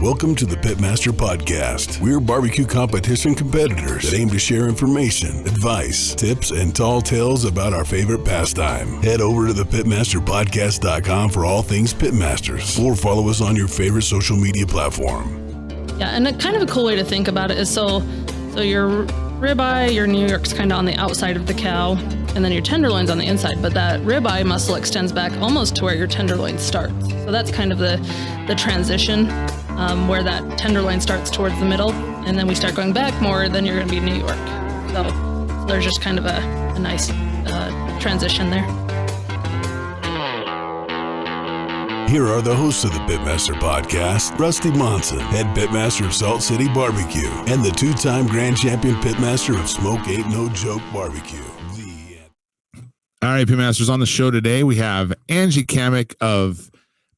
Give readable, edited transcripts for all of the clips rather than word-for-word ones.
Welcome to the Pitmaster Podcast. We're barbecue competition competitors that aim to share information, advice, tips, and tall tales about our favorite pastime. Head over to thepitmasterpodcast.com for all things Pitmasters, or follow us on your favorite social media platform. Yeah, and kind of a cool way to think about it is so your ribeye, your New York's kind of on the outside of the cow, and then your tenderloin's on the inside, but that ribeye muscle extends back almost to where your tenderloin starts. So that's kind of the transition where that tenderloin starts towards the middle, and then we start going back more, then you're going to be New York. So there's just kind of a nice transition there. Here are the hosts of the Pitmaster Podcast, Rusty Monson, head pitmaster of Salt City Barbecue, and the two-time grand champion pitmaster of Smoke Ain't No Joke Barbecue. All right, Pitmasters, on the show today, we have Angie Cammack of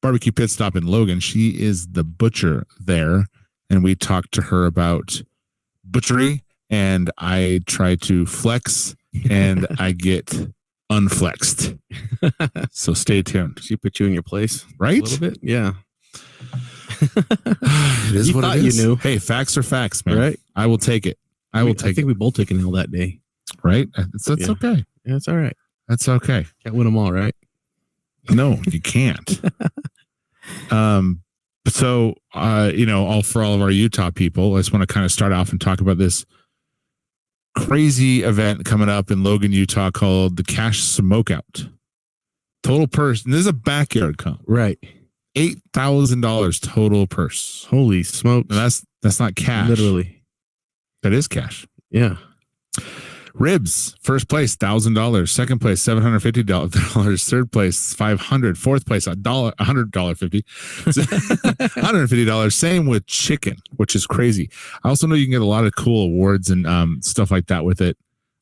BBQ Pitstop in Logan. She is the butcher there, and we talked to her about butchery, and I try to flex, and I get unflexed. So stay tuned. She put you in your place, right? A little bit, yeah. It is what it is. You knew. Hey, facts are facts, man. Right? I will take it. I think we both took an L that day. Right? That's okay. Yeah, it's all right. That's okay. Can't win them all, right? No, you can't. So for all of our Utah people, I just want to kind of start off and talk about this crazy event coming up in Logan, Utah called the Cash Smokeout. Total purse, and this is a backyard comp. Right. $8,000 total purse. Holy smokes. And that's not cash. Literally. That is cash. Yeah. Ribs, first place, $1,000. Second place, $750. Third place, $500. Fourth place, $100.50. $150. Same with chicken, which is crazy. I also know you can get a lot of cool awards and stuff like that with it.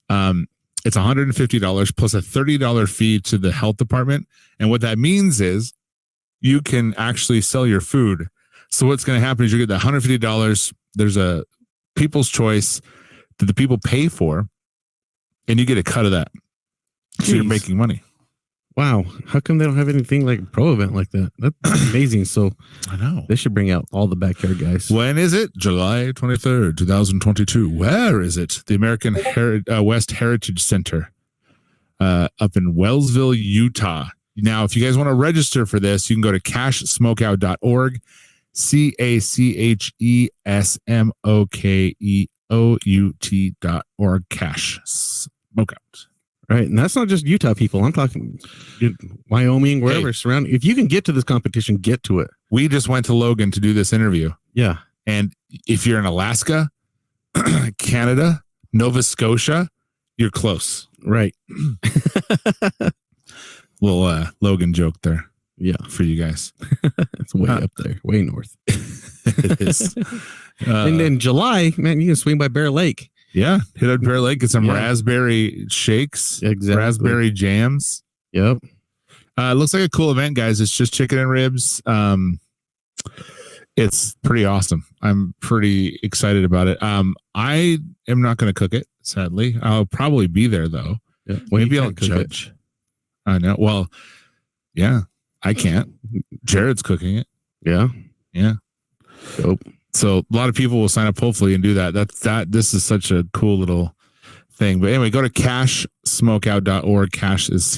It's $150 plus a $30 fee to the health department. And what that means is you can actually sell your food. So what's going to happen is you get the $150. There's a people's choice that the people pay for, and you get a cut of that. So you're making money. Wow. How come they don't have anything like a pro event like that? That's amazing. So I know. They should bring out all the backyard guys. When is it? July 23rd, 2022. Where is it? The American West Heritage Center up in Wellsville, Utah. Now, if you guys want to register for this, you can go to cashsmokeout.org, CACHESMOKEOUT.org, Cash Smokeout. Right. And that's not just Utah people. I'm talking Wyoming, wherever surrounding. If you can get to this competition, get to it. We just went to Logan to do this interview. Yeah. And if you're in Alaska, Canada, Nova Scotia, you're close. Right. Little Logan joke there. Yeah. For you guys. It's way up there, way north. It is. And in July, man, you can swing by Bear Lake. Yeah. Hit up Bear Lake, get some raspberry shakes, raspberry jams. Yep. It looks like a cool event, guys. It's just chicken and ribs. It's pretty awesome. I'm pretty excited about it. I am not going to cook it, sadly. I'll probably be there, though. Yeah. Maybe I'll judge. I know. Well, yeah, I can't. Jared's cooking it. Yeah. Yeah. Dope. So a lot of people will sign up hopefully and do that. This is such a cool little thing. But anyway, go to cashsmokeout.org. Cash is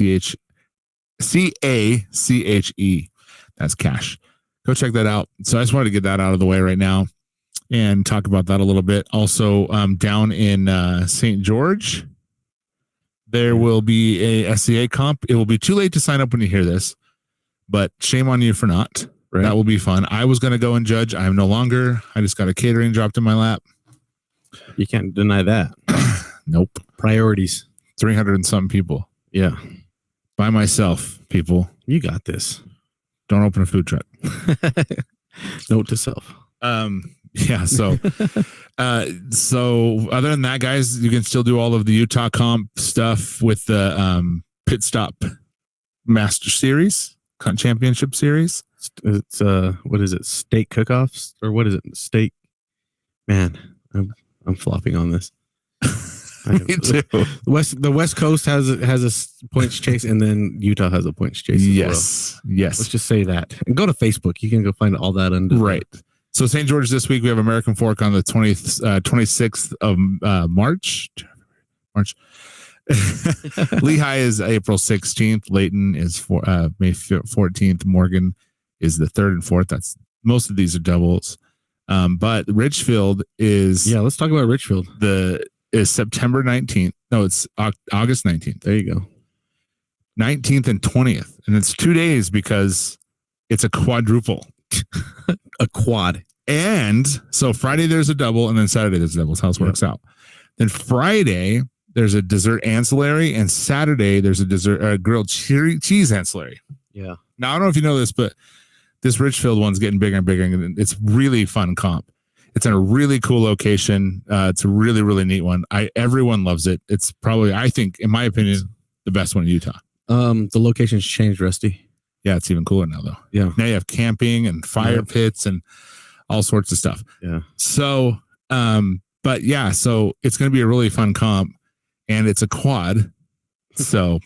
CACHE. That's cash. Go check that out. So I just wanted to get that out of the way right now and talk about that a little bit. Also, down in St. George, there will be a SCA comp. It will be too late to sign up when you hear this, but shame on you for not. Right. That will be fun. I was going to go and judge. I am no longer. I just got a catering dropped in my lap. You can't deny that. Nope. Priorities. 300 and some people. Yeah. By myself, people. You got this. Don't open a food truck. Note to self. Yeah. So other than that, guys, you can still do all of the Utah comp stuff with the Pit Stop Master Series, Championship Series. It's what is it? Steak cook-offs, or what is it? Steak. Man, I'm flopping on this. Me too. The West Coast has a points chase, and then Utah has a points chase. Yes. Yes. Let's just say that. And go to Facebook. You can go find all that under. Right. So St. George this week, we have American Fork on the 26th of March. Lehigh is April 16th. Layton is May 14th. Morgan is the 3rd and 4th. That's most of these are doubles. But Richfield is let's talk about Richfield. Is September 19th. No, it's August 19th. There you go. 19th and 20th. And it's 2 days because it's a quadruple. A quad. And so Friday there's a double, and then Saturday there's a double. That's how it works out. Then Friday there's a dessert ancillary, and Saturday there's a dessert grilled cheese ancillary. Yeah. Now I don't know if you know this, but this Richfield one's getting bigger and bigger, and it's really fun comp. It's in a really cool location. It's a really, really neat one. Everyone loves it. It's probably, I think, in my opinion, the best one in Utah. The location's changed, Rusty. Yeah, it's even cooler now, though. Yeah. Now you have camping and fire pits and all sorts of stuff. Yeah. So, but yeah, so it's going to be a really fun comp, and it's a quad. So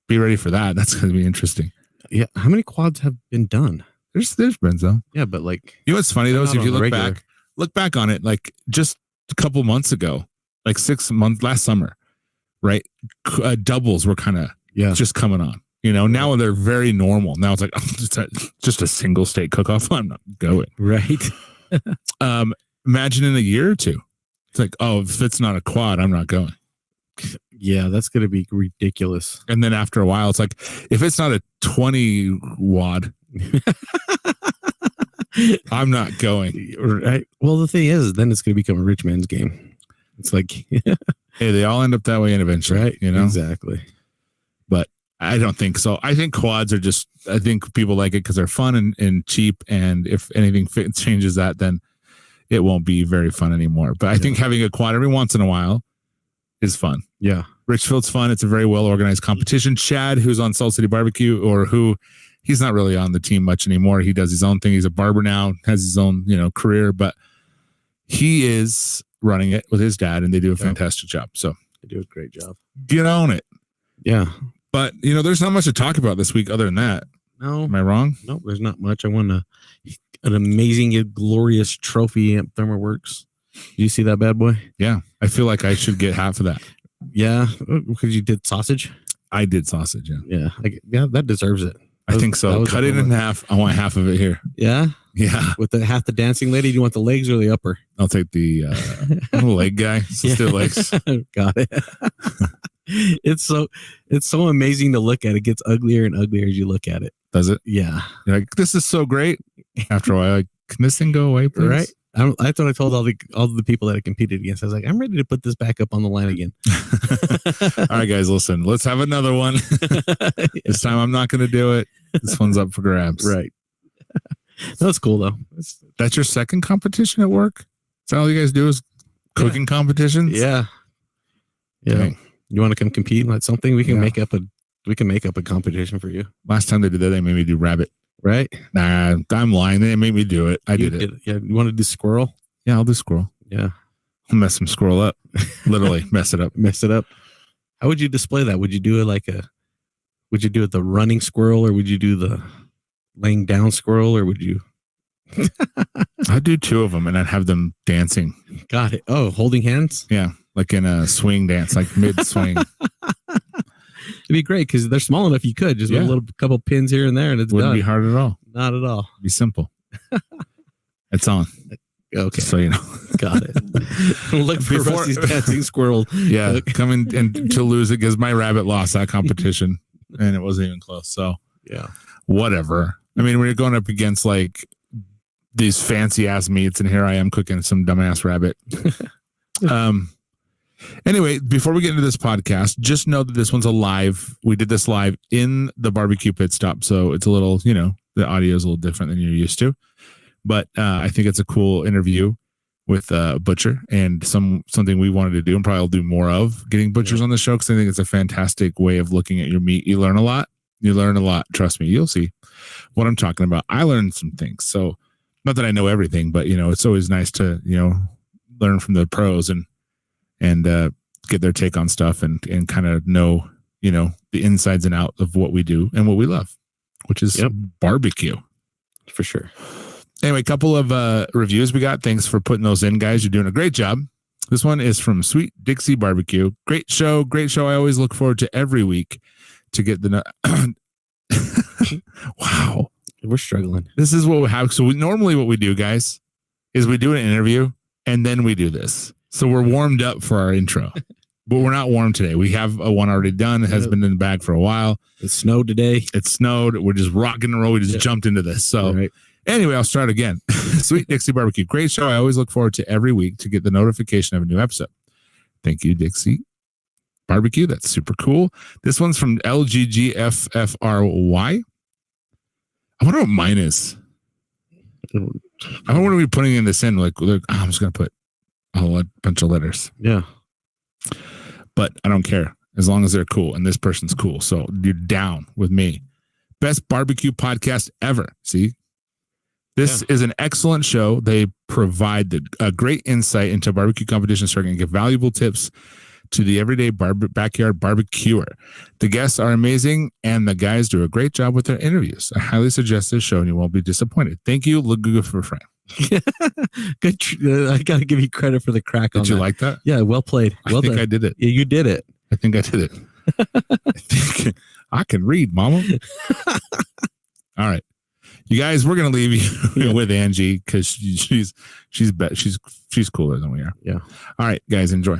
be ready for that. That's going to be interesting. Yeah. How many quads have been done? There's been though. Yeah, but like, you know what's funny though is if you look back on it, like just a couple months ago, like 6 months last summer, right? Doubles were kind of just coming on. You know, now they're very normal. Now it's like just a single state cook-off. I'm not going. Right. Imagine in a year or two, it's like, oh, if it's not a quad, I'm not going. Yeah, that's going to be ridiculous. And then after a while, it's like, if it's not a 20 wad, I'm not going. Right. Well, the thing is, then it's going to become a rich man's game. It's like, hey, they all end up that way eventually, right? You know, exactly. But I don't think so. I think quads are just, I think people like it because they're fun and cheap. And if anything changes that, then it won't be very fun anymore. But I think having a quad every once in a while is fun. Yeah. Richfield's fun. It's a very well organized competition. Chad, who's on Salt City Barbecue, he's not really on the team much anymore. He does his own thing. He's a barber now, has his own, career, but he is running it with his dad, and they do a fantastic job. So they do a great job. Get on it. Yeah. But, there's not much to talk about this week other than that. No. Am I wrong? No, there's not much. I won an amazing, glorious trophy at ThermoWorks. Did you see that bad boy? Yeah. I feel like I should get half of that. Yeah. Because you did sausage? I did sausage, yeah. Yeah, that deserves it. I think so. Cut it in half. I want half of it here. Yeah? Yeah. With half the dancing lady, do you want the legs or the upper? I'll take the leg guy. Just the legs. Got it. It's so amazing to look at. It gets uglier and uglier as you look at it. Does it? Yeah. You're like, this is so great. After a while, like, can this thing go away, please? Right. I thought I told all the people that I competed against. I was like, I'm ready to put this back up on the line again. All right, guys, listen. Let's have another one. This time, I'm not going to do it. This one's up for grabs. Right. That's cool though. That's your second competition at work? Is that all you guys do is cooking competitions? Yeah. Yeah. Okay. You want to come compete at something? We can make up a competition for you. Last time they did that, they made me do rabbit. Right? Nah, I'm lying. They made me do it. I did it. Yeah. You want to do squirrel? Yeah, I'll do squirrel. Yeah. I'll mess some squirrel up. Literally mess it up. Mess it up. How would you display that? Would you do it would you do it the running squirrel, or would you do the laying down squirrel, or would you? I'd do two of them and I'd have them dancing. Got it. Oh, holding hands? Yeah. Like in a swing dance, like mid swing. It'd be great because they're small enough. You could just put a couple pins here and there, and it's wouldn't be hard at all. Not at all. It'd be simple. It's on. Okay, so you know. Got it. Look for Rusty's dancing squirrel. Yeah, coming and to lose it because my rabbit lost that competition, and it wasn't even close. So yeah, whatever. I mean, when you're going up against like these fancy ass meats, and here I am cooking some dumbass rabbit. Anyway, before we get into this podcast, just know that this one's a live. We did this live in the BBQ Pitstop, so it's a little, the audio is a little different than you're used to. But I think it's a cool interview with Butcher, and something we wanted to do, and probably will do more of, getting butchers on the show, because I think it's a fantastic way of looking at your meat. You learn a lot. Trust me, you'll see what I'm talking about. I learned some things, so not that I know everything, but it's always nice to learn from the pros and get their take on stuff and kind of know, the insides and out of what we do and what we love, which is barbecue. For sure. Anyway, a couple of reviews we got. Thanks for putting those in, guys. You're doing a great job. This one is from Sweet Dixie Barbecue. Great show. Great show. I always look forward to every week to get the... Wow. We're struggling. This is what we have. So normally what we do, guys, is we do an interview and then we do this. So we're warmed up for our intro. But we're not warm today. We have one already done. It has been in the bag for a while. It snowed today. It snowed. We're just rocking and roll. We just jumped into this. So anyway, I'll start again. Sweet Dixie Barbecue. Great show. I always look forward to every week to get the notification of a new episode. Thank you, Dixie Barbecue. That's super cool. This one's from LGGFFRY. I wonder what mine is. I don't want to be putting in this in. Like I'm just going to put a bunch of letters. Yeah. But I don't care as long as they're cool and this person's cool. So you're down with me. Best barbecue podcast ever. See, this is an excellent show. They provide a great insight into barbecue competition circuit and give valuable tips to the everyday backyard barbecuer. The guests are amazing and the guys do a great job with their interviews. I highly suggest this show and you won't be disappointed. Thank you, Laguga for Frank. Good. I got to give you credit for the crack on that. Did you like that? Yeah, well played. Well done. I think I did it. Yeah, you did it. I think I did it. I think I can read, mama. All right. You guys, we're going to leave you with Angie because she's cooler than we are. Yeah. All right, guys, enjoy.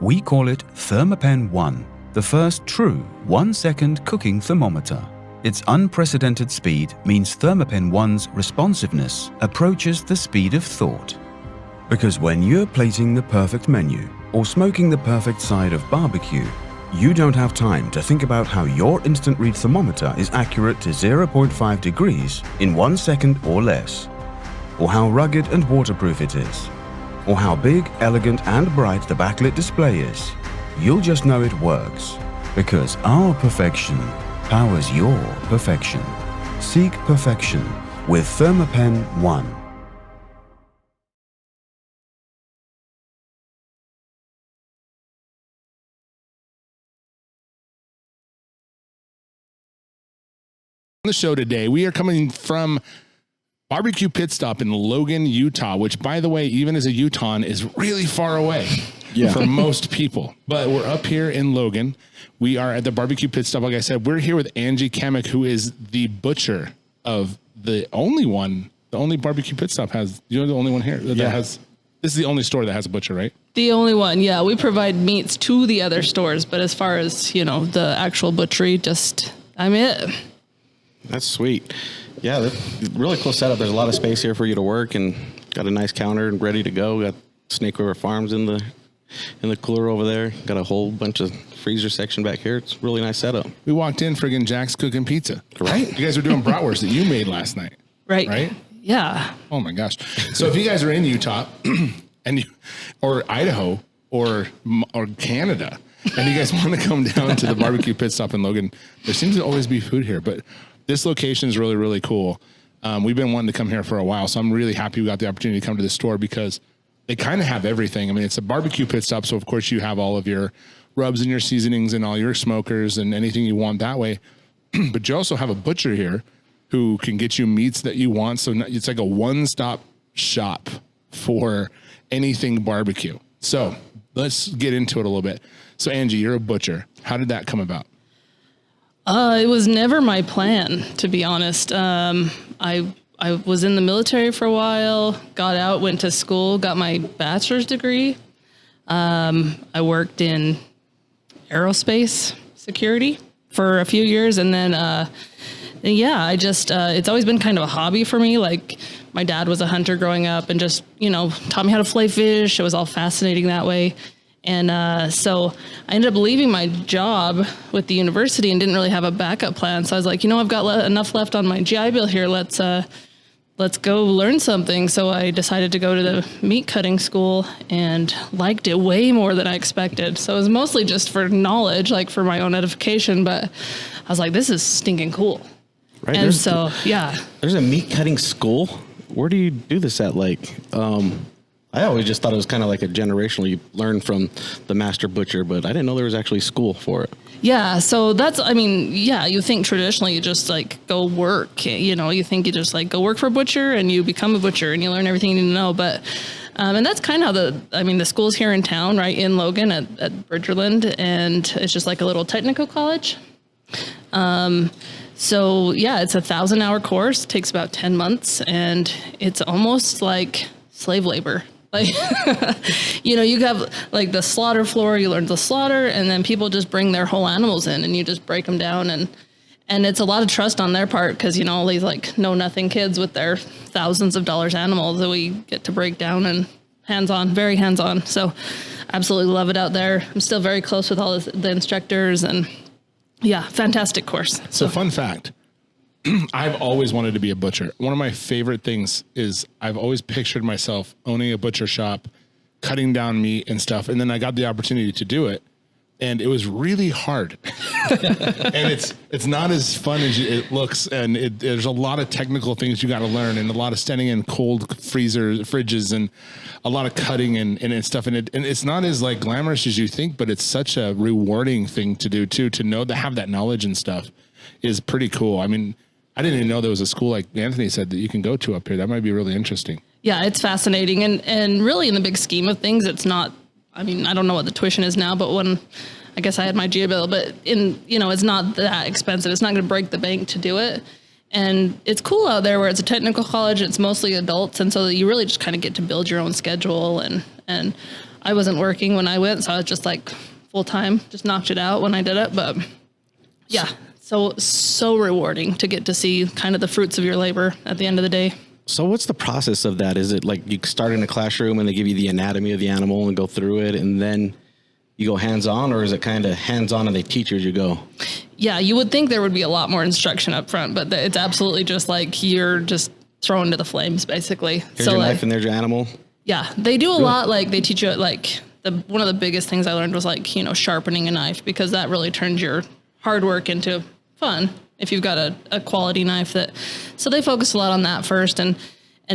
We call it Thermapen 1, the first true 1-second cooking thermometer. Its unprecedented speed means Thermapen 1's responsiveness approaches the speed of thought. Because when you're plating the perfect menu or smoking the perfect side of barbecue, you don't have time to think about how your instant read thermometer is accurate to 0.5 degrees in 1 second or less, or how rugged and waterproof it is, or how big, elegant and bright the backlit display is. You'll just know it works, because our perfection powers your perfection. Seek perfection with Thermapen 1. On the show today, we are coming from BBQ Pitstop in Logan, Utah, which, by the way, even as a Utahn, is really far away for most people. But we're up here in Logan. We are at the BBQ Pitstop. Like I said, we're here with Angie Cammack, who is the butcher of the only BBQ Pitstop has. You're the only one here that has. This is the only store that has a butcher, right? The only one, yeah. We provide meats to the other stores, but as far as, the actual butchery, I'm it. That's sweet. Yeah, that's really cool setup. There's a lot of space here for you to work and got a nice counter and ready to go. Got Snake River Farms in the cooler over there. Got a whole bunch of freezer section back here. It's a really nice setup. We walked in, friggin' Jack's cooking pizza. Right. You guys were doing bratwurst that you made last night. Right? Yeah. Oh my gosh. So if you guys are in Utah or Idaho or Canada and you guys want to come down to the BBQ Pitstop in Logan, there seems to always be food here, but this location is really, really cool. We've been wanting to come here for a while, so I'm really happy we got the opportunity to come to the store because they kind of have everything. I mean, it's a barbecue pit stop, so of course you have all of your rubs and your seasonings and all your smokers and anything you want that way. But you also have a butcher here who can get you meats that you want. So it's like a one-stop shop for anything barbecue. So let's get into it a little bit. So Angie, you're a butcher. How did that come about? It was never my plan, to be honest. I was in the military for a while, got out, went to school, got my bachelor's degree. I worked in aerospace security for a few years. And then, it's always been kind of a hobby for me. Like my dad was a hunter growing up and just, taught me how to flay fish. It was all fascinating that way. And so I ended up leaving my job with the university and didn't really have a backup plan. So I was like, I've got enough left on my GI Bill here. Let's go learn something. So I decided to go to the meat cutting school and liked it way more than I expected. So it was mostly just for knowledge, like for my own edification. But I was like, this is stinking cool. Right. And so, yeah. There's a meat cutting school. Where do you do this at? Like, I always just thought it was kind of like a generational. You learn from the master butcher, but I didn't know there was actually school for it. Yeah, so you think traditionally you just like go work, you think you just like go work for a butcher and you become a butcher and you learn everything you need to know. But, and that's kind of how the school's here in town, right in Logan at Bridgerland, and it's just like a little technical college. So yeah, it's a 1,000-hour course, it takes about 10 months, and it's almost like slave labor. Like, you have like the slaughter floor, you learn the slaughter, and then people just bring their whole animals in and you just break them down. And it's a lot of trust on their part because, all these like know nothing kids with their thousands of dollars animals that we get to break down and very hands on. So absolutely love it out there. I'm still very close with all the instructors, and yeah, fantastic course. So fun fact. I've always wanted to be a butcher. One of my favorite things is I've always pictured myself owning a butcher shop, cutting down meat and stuff. And then I got the opportunity to do it, and it was really hard. And it's not as fun as it looks. And there's a lot of technical things you got to learn, and a lot of standing in cold fridges and a lot of cutting and stuff. And it's not as like glamorous as you think, but it's such a rewarding thing to do too, to have that knowledge and stuff is pretty cool. I mean, I didn't even know there was a school like Anthony said that you can go to up here. That might be really interesting. Yeah, it's fascinating. And really in the big scheme of things, it's not, I don't know what the tuition is now, but when I guess I had my GA bill, but it's not that expensive. It's not going to break the bank to do it. And it's cool out there where it's a technical college. It's mostly adults. And so you really just kind of get to build your own schedule. And I wasn't working when I went, so I was just like full time, just knocked it out when I did it. But yeah. So rewarding to get to see kind of the fruits of your labor at the end of the day. So what's the process of that? Is it like you start in a classroom and they give you the anatomy of the animal and go through it, and then you go hands-on, or is it kind of hands-on and they teach you as you go? Yeah, you would think there would be a lot more instruction up front, but it's absolutely just like you're just thrown to the flames, basically. Here's your knife and there's your animal? Yeah, they do a lot. Like they teach you like one of the biggest things I learned was like, sharpening a knife, because that really turns your hard work into fun if you've got a quality knife. So they focus a lot on that first, and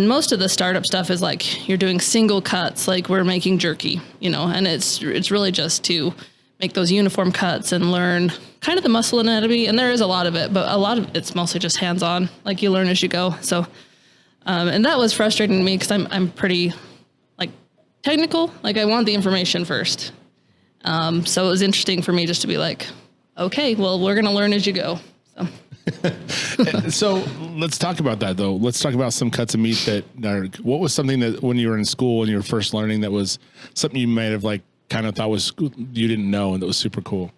most of the startup stuff is like you're doing single cuts, like we're making jerky, and it's really just to make those uniform cuts and learn kind of the muscle anatomy. And there is a lot of it, but a lot of it's mostly just hands-on, like you learn as you go. So and that was frustrating to me because I'm pretty like technical, like I want the information first. So it was interesting for me just to be like, okay, well, we're going to learn as you go. So let's talk about that, though. Let's talk about some cuts of meat what was something that when you were in school and you were first learning that was something you might have like kind of thought was you didn't know and that was super cool?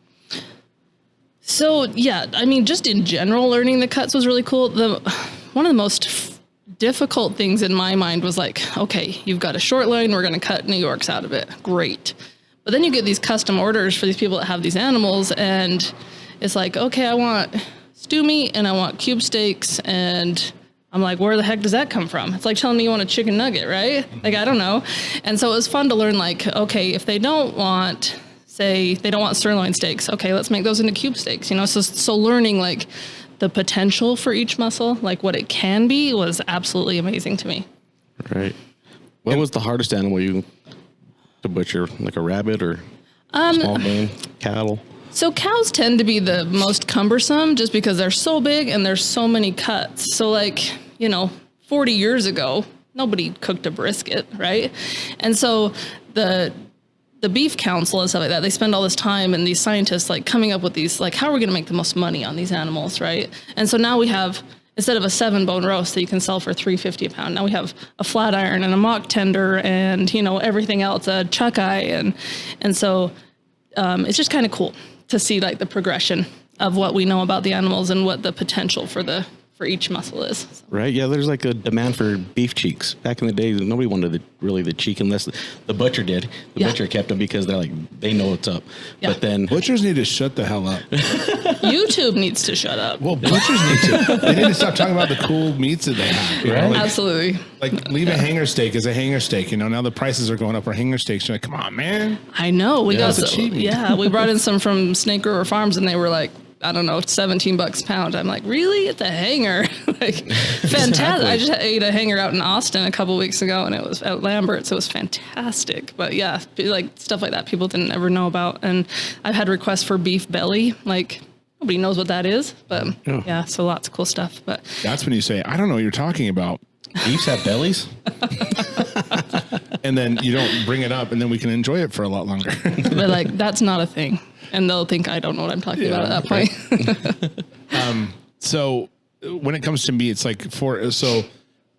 So, yeah, just in general, learning the cuts was really cool. One of the most difficult things in my mind was like, okay, you've got a short loin, we're going to cut New Yorks out of it. Great. But then you get these custom orders for these people that have these animals, and it's like, okay, I want stew meat and I want cube steaks, and I'm like, where the heck does that come from? It's like telling me you want a chicken nugget, right? Like, I don't know. And so it was fun to learn, like, okay, if they don't want, say, they don't want sirloin steaks, okay, let's make those into cube steaks, So learning, like, the potential for each muscle, like what it can be, was absolutely amazing to me. Right. What was the hardest animal you to butcher, like a rabbit or small bone cattle? So cows tend to be the most cumbersome just because they're so big and there's so many cuts. So 40 years ago, nobody cooked a brisket, right? And so the beef council and stuff like that, they spend all this time, and these scientists like coming up with these, like, how are we going to make the most money on these animals, right? And so now we have, instead of a 7-bone roast that you can sell for $3.50 a pound, now we have a flat iron and a mock tender and, everything else, a chuck eye. And so it's just kind of cool to see like the progression of what we know about the animals and what the potential for each muscle is. So. Right. Yeah. There's like a demand for beef cheeks. Back in the day, nobody wanted the cheek unless the butcher did. The butcher kept them because they know what's up. Yeah. But then butchers need to shut the hell up. YouTube needs to shut up. Well, butchers need to. They need to stop talking about the cool meats that they have. Right? Absolutely. Like leave a hanger steak as a hanger steak. Now the prices are going up for hanger steaks. You're like, come on, man. I know. We brought in some from Snake River Farms, and they were like, I don't know, $17 a pound. I'm like, really? It's a hanger. Like, fantastic. Exactly. I just ate a hanger out in Austin a couple weeks ago, and it was at Lambert's. It was fantastic. But yeah, like stuff like that people didn't ever know about. And I've had requests for beef belly. Like, nobody knows what that is, but yeah, so lots of cool stuff. But that's when you say, I don't know what you're talking about. Beefs have bellies? And then you don't bring it up, and then we can enjoy it for a lot longer. But like, that's not a thing. And they'll think I don't know what I'm talking about at that point. So when it comes to meat, it's like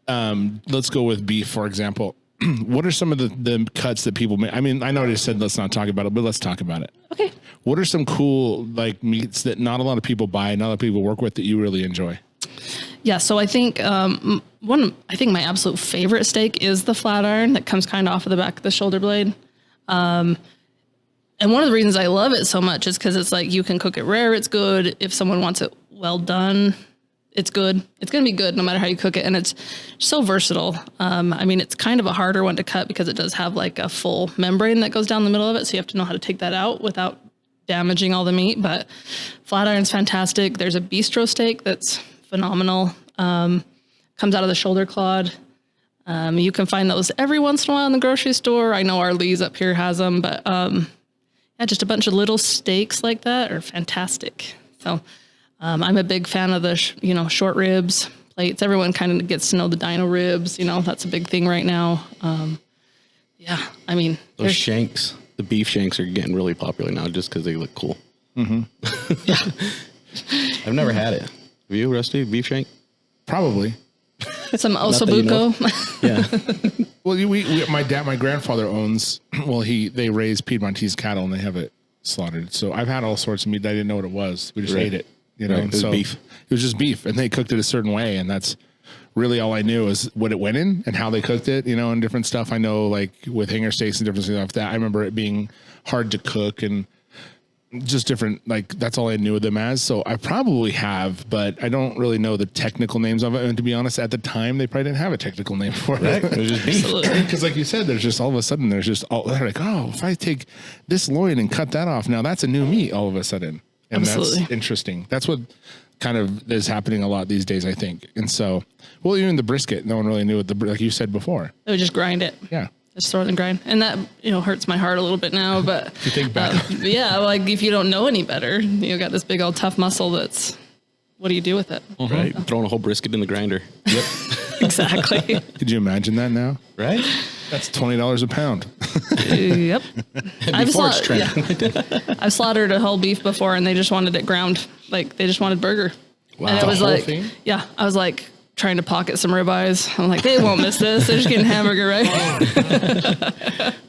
let's go with beef, for example. What are some of the cuts that people make? I mean, I know I just said let's not talk about it, but let's talk about it. Okay. What are some cool like meats that not a lot of people buy, not a lot of people work with that you really enjoy? Yeah, so I think my absolute favorite steak is the flat iron that comes kind of off of the back of the shoulder blade. And one of the reasons I love it so much is because it's like you can cook it rare, it's good. If someone wants it well done, it's good. It's going to be good no matter how you cook it. And it's so versatile. I mean, it's kind of a harder one to cut because it does have like a full membrane that goes down the middle of it. So you have to know how to take that out without damaging all the meat. But flat iron's fantastic. There's a bistro steak that's phenomenal. Comes out of the shoulder clod. You can find those every once in a while in the grocery store. I know our Lee's up here has them, but yeah, just a bunch of little steaks like that are fantastic. So I'm a big fan of the short ribs plates. Everyone kind of gets to know the dino ribs. That's a big thing right now. Yeah, I mean those shanks, the beef shanks are getting really popular now just because they look cool. Mm-hmm. Yeah, I've never had it. Have you, Rusty? Beef shank? Probably. Some osobuco. Yeah. Well, my grandfather owns. Well, they raise Piedmontese cattle and they have it slaughtered. So I've had all sorts of meat. I didn't know what it was. We just ate it. Right. It was beef. It was just beef, and they cooked it a certain way, and that's really all I knew is what it went in and how they cooked it. And different stuff. I know, like with hanger steaks and different stuff like that. I remember it being hard to cook and just different, like that's all I knew of them as. So I probably have, but I don't really know the technical names of it. And to be honest, at the time, they probably didn't have a technical name for it. Right. It was just beef. Because like you said, there's just all of a sudden, they're like, oh, if I take this loin and cut that off, now that's a new meat all of a sudden. And Absolutely. That's interesting. That's what kind of is happening a lot these days, I think. And so, well, even the brisket, no one really knew what like you said before. They would just grind it. Yeah. Just throw it in the grind. And that, hurts my heart a little bit now, but if you think back. Yeah, like if you don't know any better, got this big old tough muscle what do you do with it? Mm-hmm. Right. Throwing a whole brisket in the grinder. Yep. Exactly. Could you imagine that now? Right. That's $20 a pound. Yep. I've slaughtered a whole beef before and they just wanted it ground. Like they just wanted burger. Wow. And it was like, thing? Yeah, I was like, trying to pocket some ribeyes. I'm like, they won't miss this. They're just getting hamburger, right?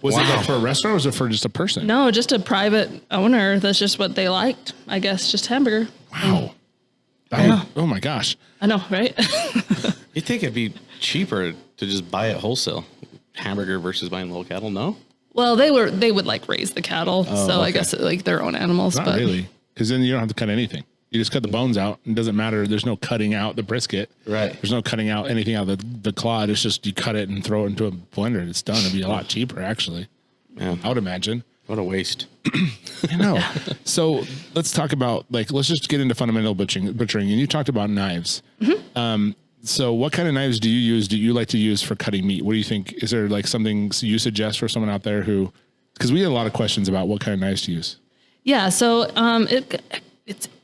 Was it like for a restaurant or was it for just a person? No, just a private owner. That's just what they liked. I guess just hamburger. Wow. Oh my gosh. I know, right? You'd think it'd be cheaper to just buy it wholesale. Hamburger versus buying little cattle, no? Well, they would like raise the cattle. So okay. I guess like their own animals. Not really. Because then you don't have to cut anything. You just cut the bones out. It doesn't matter. There's no cutting out the brisket. Right. There's no cutting out anything out of the clod. It's just you cut it and throw it into a blender. It's done. It'd be a lot cheaper, actually. Yeah. I would imagine. What a waste. I know. So let's talk about, let's just get into fundamental butchering. And you talked about knives. Mm-hmm. So what kind of knives do you use? Do you like to use for cutting meat? What do you think? Is there something you suggest for someone out there who, because we get a lot of questions about what kind of knives to use. Yeah. So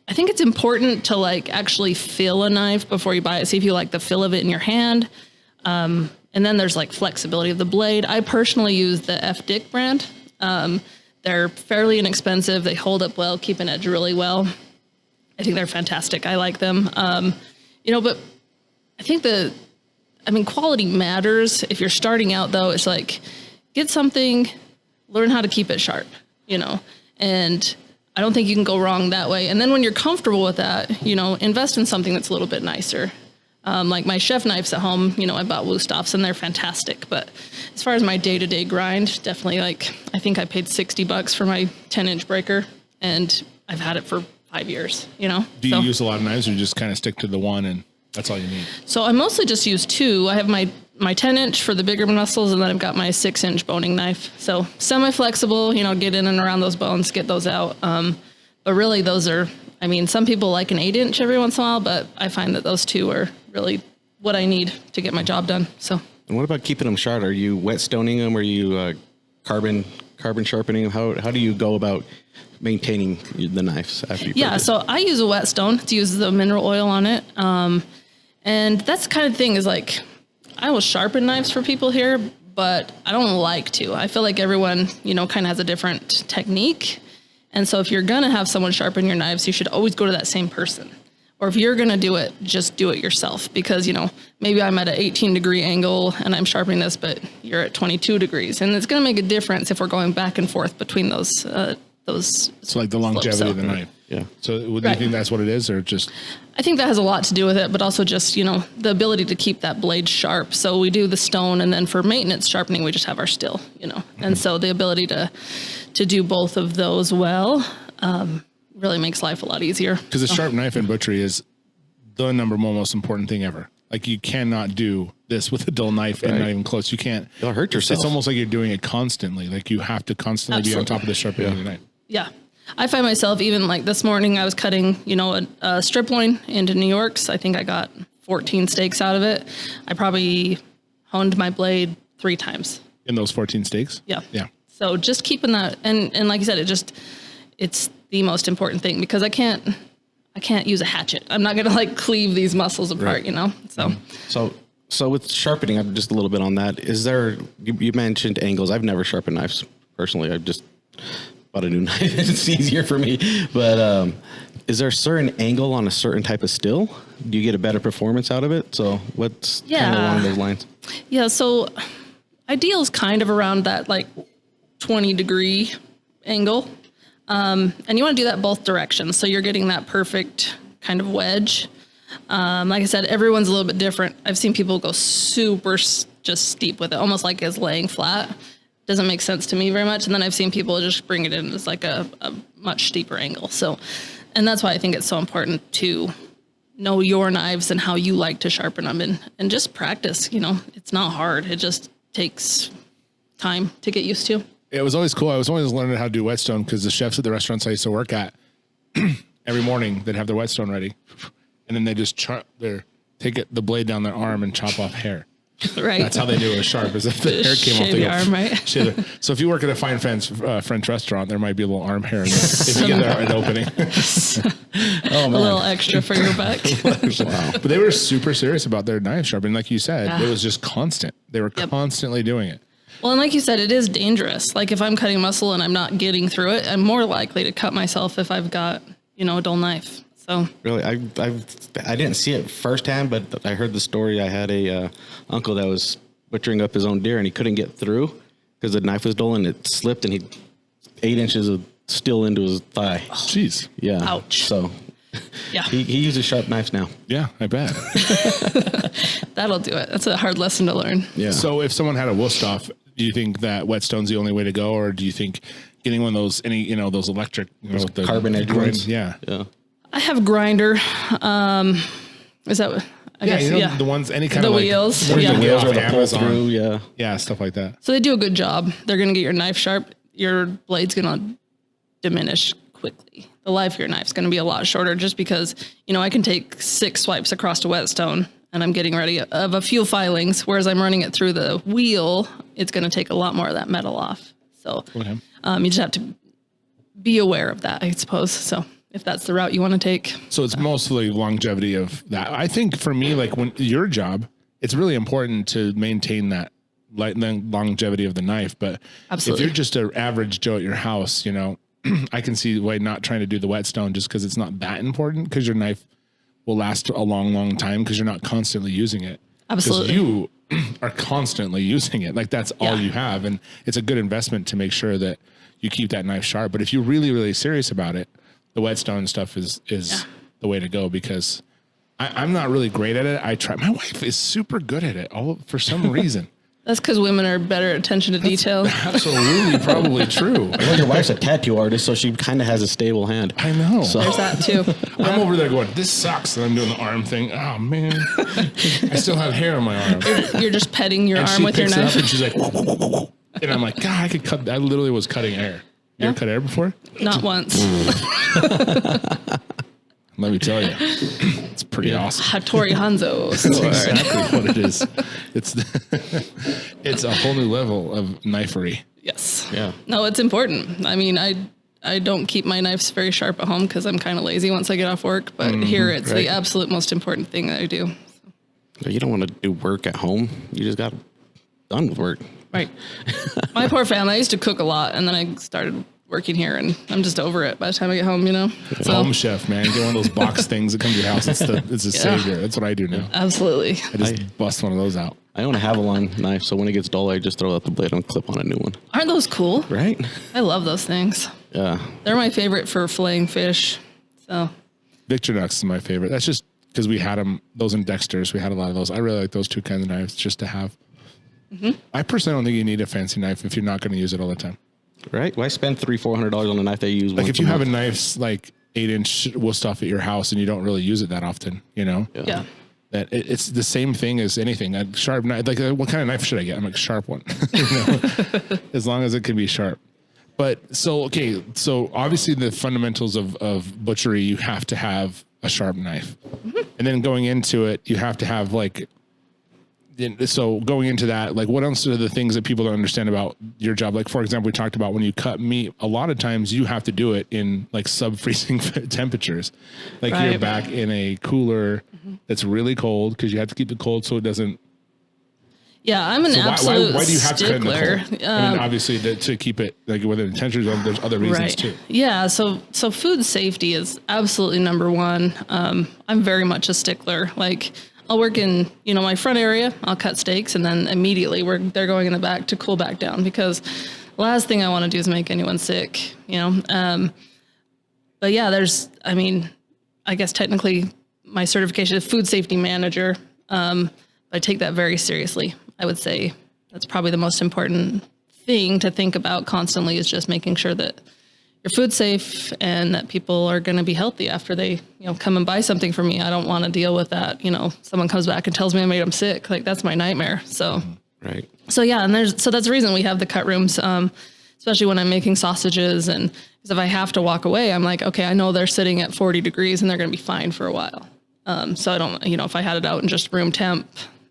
I think it's important to actually feel a knife before you buy it. See if you like the feel of it in your hand. And then there's flexibility of the blade. I personally use the F. Dick brand. They're fairly inexpensive. They hold up well, keep an edge really well. I think they're fantastic. I like them. But I think quality matters. If you're starting out though, it's get something, learn how to keep it sharp, and I don't think you can go wrong that way. And then when you're comfortable with that, invest in something that's a little bit nicer. Like my chef knives at home, I bought Wusthoffs and they're fantastic. But as far as my day-to-day grind, definitely I think I paid $60 for my 10-inch breaker and I've had it for 5 years, Do you use a lot of knives or you just kind of stick to the one and that's all you need? So I mostly just use two. I have my 10-inch for the bigger muscles, and then I've got my 6-inch boning knife. So semi-flexible, get in and around those bones, get those out. But really, those are, I mean, some people like an 8-inch every once in a while, but I find that those 2 are really what I need to get my job done. So. And what about keeping them sharp? Are you wet stoning them? Are you carbon sharpening them? How do you go about maintaining the knives after you purchase? So I use a whetstone to use the mineral oil on it. And that's the kind of thing is like, I will sharpen knives for people here, but I don't like to. I feel like everyone, kind of has a different technique. And so if you're going to have someone sharpen your knives, you should always go to that same person. Or if you're going to do it, just do it yourself because, maybe I'm at an 18-degree angle and I'm sharpening this, but you're at 22 degrees. And it's going to make a difference if we're going back and forth between those. So like the longevity of the knife. Yeah. So do you think that's what it is or just? I think that has a lot to do with it, but also just, the ability to keep that blade sharp. So we do the stone and then for maintenance sharpening, we just have our still, And so the ability to do both of those well, really makes life a lot easier. Because a sharp knife in butchery is the number one most important thing ever. Like you cannot do this with a dull knife and not even close. You can't. You'll hurt yourself. It's almost like you're doing it constantly. Like you have to constantly be on top of the sharpening of the knife. Yeah. I find myself even like this morning I was cutting, a strip loin into New York's. I think I got 14 steaks out of it. I probably honed my blade 3 times. In those 14 steaks? Yeah. Yeah. So just keeping that, and like you said, it's the most important thing because I can't use a hatchet. I'm not going to like cleave these muscles apart, So with sharpening, I'm just a little bit on that. Is there, you mentioned angles. I've never sharpened knives personally. I've just bought a new knife. It's easier for me. But is there a certain angle on a certain type of still? Do you get a better performance out of it? So what's kind of along those lines? Yeah. So ideal is kind of around that like 20-degree angle. And you want to do that both directions. So you're getting that perfect kind of wedge. Like I said, everyone's a little bit different. I've seen people go super just steep with it, almost like it's laying flat. Doesn't make sense to me very much. And then I've seen people just bring it in as like a much steeper angle. So, and that's why I think it's so important to know your knives and how you like to sharpen them and just practice, it's not hard. It just takes time to get used to. It was always cool. I was always learning how to do whetstone because the chefs at the restaurants I used to work at, every morning they'd have their whetstone ready, and then they just take the blade down their arm and chop off hair. Right. That's how they knew it was sharp. Is if the hair came off the arm, right? So if you work at a fine French restaurant, there might be a little arm hair in there if you get there an opening. A little extra for your buck. Wow. But they were super serious about their knife sharpening. Like you said, it was just constant. They were constantly doing it. Well, and like you said, it is dangerous. Like if I'm cutting muscle and I'm not getting through it, I'm more likely to cut myself if I've got, a dull knife. So really, I didn't see it firsthand, but I heard the story. I had a uncle that was butchering up his own deer and he couldn't get through because the knife was dull and it slipped and he 8 inches of steel into his thigh. Oh, jeez. Yeah. Ouch. So yeah, he uses sharp knives now. Yeah, I bet. That'll do it. That's a hard lesson to learn. Yeah. So if someone had a Wüsthof, do you think that whetstone's the only way to go, or do you think getting one of those those electric with the carbon edge ones? Yeah. I have a grinder. Is that what? I guess, the ones, any kind the of wheels. The wheels or the pull Amazon. through. Yeah, stuff like that. So they do a good job. They're going to get your knife sharp. Your blade's going to diminish quickly. The life of your knife's going to be a lot shorter just because, I can take 6 swipes across a whetstone and I'm getting ready of a few filings, whereas I'm running it through the wheel, it's going to take a lot more of that metal off. So you just have to be aware of that, I suppose. So if that's the route you want to take. So it's mostly longevity of that. I think for me, like when your job, it's really important to maintain that longevity of the knife. But Absolutely. If you're just an average Joe at your house, I can see why not trying to do the whetstone just because it's not that important because your knife will last a long, long time because you're not constantly using it. Absolutely. You are constantly using it. Like that's all you have. And it's a good investment to make sure that you keep that knife sharp. But if you're really, really serious about it, the whetstone stuff is the way to go because I'm not really great at it. I try. My wife is super good at it for some reason. That's because women are better at attention to detail. Absolutely, probably true. Well, your wife's a tattoo artist, so she kind of has a stable hand. I know. So. There's that too. I'm over there going, this sucks. And I'm doing the arm thing. Oh, man. I still have hair on my arm. You're just petting your arm with your knife. And she's like, and I'm like, God, I could cut. I literally was cutting air. You ever cut air before? Not once. Let me tell you, it's pretty awesome. Hattori Hanzo That's sword. exactly what it is. It's a whole new level of knifery. Yes. Yeah. No, it's important. I mean, I don't keep my knives very sharp at home because I'm kind of lazy once I get off work. But here, it's the absolute most important thing that I do. You don't want to do work at home. You just got done with work. Right. My poor family. I used to cook a lot, and then I started working here, and I'm just over it by the time I get home. So, Home chef, man. Get one of those box things that come to your house. It's a savior. That's what I do now. absolutely. I just bust one of those out. I own a Havalon knife, so when it gets dull, I just throw out the blade and clip on a new one. Aren't those cool? Right? I love those things. Yeah. They're my favorite for filleting fish. So Victorinox is my favorite. That's just because we had them, those in Dexter's. We had a lot of those. I really like those two kinds of knives just to have. I personally don't think you need a fancy knife if you're not going to use it all the time. Right? Well, I spend $300-$400 on a knife that I use Like once if you a have a month. knife like 8-inch Wusthof at your house and you don't really use it that often, yeah. that it's the same thing as anything. A sharp knife, like what kind of knife should I get? I'm like, sharp one, as long as it can be sharp. But so obviously the fundamentals of butchery, you have to have a sharp knife, and then going into it, you have to have so going into that, like what else are the things that people don't understand about your job? Like, for example, we talked about when you cut meat, a lot of times you have to do it in like sub-freezing temperatures. Like you're back in a cooler that's really cold because you have to keep it cold so it doesn't. Yeah, I'm an absolute why do you have stickler. to cut in the cold? I mean, obviously to keep it like whether the temperatures, there's other reasons too. Yeah, so food safety is absolutely number one. I'm very much a stickler. Like I'll work in, my front area, I'll cut steaks, and then immediately they're going in the back to cool back down because the last thing I want to do is make anyone sick, But yeah, I guess technically my certification is food safety manager. I take that very seriously. I would say that's probably the most important thing to think about constantly is just making sure that your food's safe and that people are going to be healthy after they, come and buy something from me. I don't want to deal with that. Someone comes back and tells me I made them sick. Like that's my nightmare. So, Right. So yeah. And that's the reason we have the cut rooms. Especially when I'm making sausages and because if I have to walk away, I'm like, okay, I know they're sitting at 40 degrees and they're going to be fine for a while. So I don't, if I had it out in just room temp,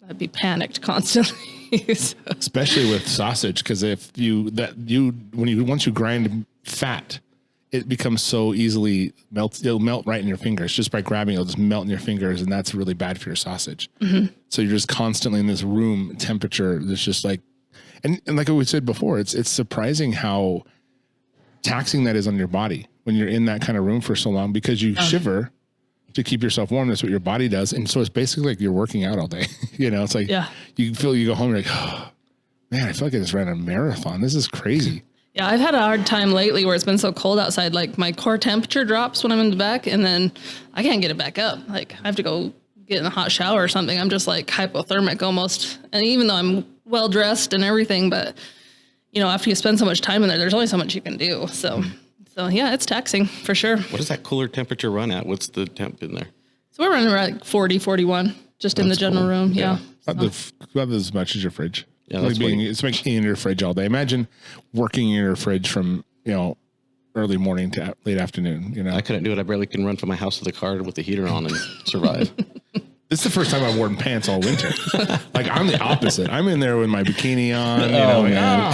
I'd be panicked constantly. So. Especially with sausage, because once you grind fat, it becomes so easily it'll melt right in your fingers just by grabbing. It'll just melt in your fingers, and that's really bad for your sausage. So you're just constantly in this room temperature. That's just like, and like we said before, it's surprising how taxing that is on your body when you're in that kind of room for so long because you shiver to keep yourself warm. That's what your body does. And so it's basically like you're working out all day. It's like you go home, you're like, oh, man, I feel like I just ran a marathon. This is crazy. Yeah, I've had a hard time lately where it's been so cold outside. Like my core temperature drops when I'm in the back and then I can't get it back up. Like I have to go get in a hot shower or something. I'm just like hypothermic almost. And even though I'm well dressed and everything, but after you spend so much time in there, there's only so much you can do. So yeah, it's taxing for sure. What does that cooler temperature run at? What's the temp in there? So we're running around like 40, 41, just in the general room. Yeah. About as much as your fridge. Yeah, it's like in your fridge all day. Imagine working in your fridge from, early morning to late afternoon, I couldn't do it. I barely can run from my house to the car with the heater on and survive. This is the first time I've worn pants all winter. Like I'm the opposite. I'm in there with my bikini on.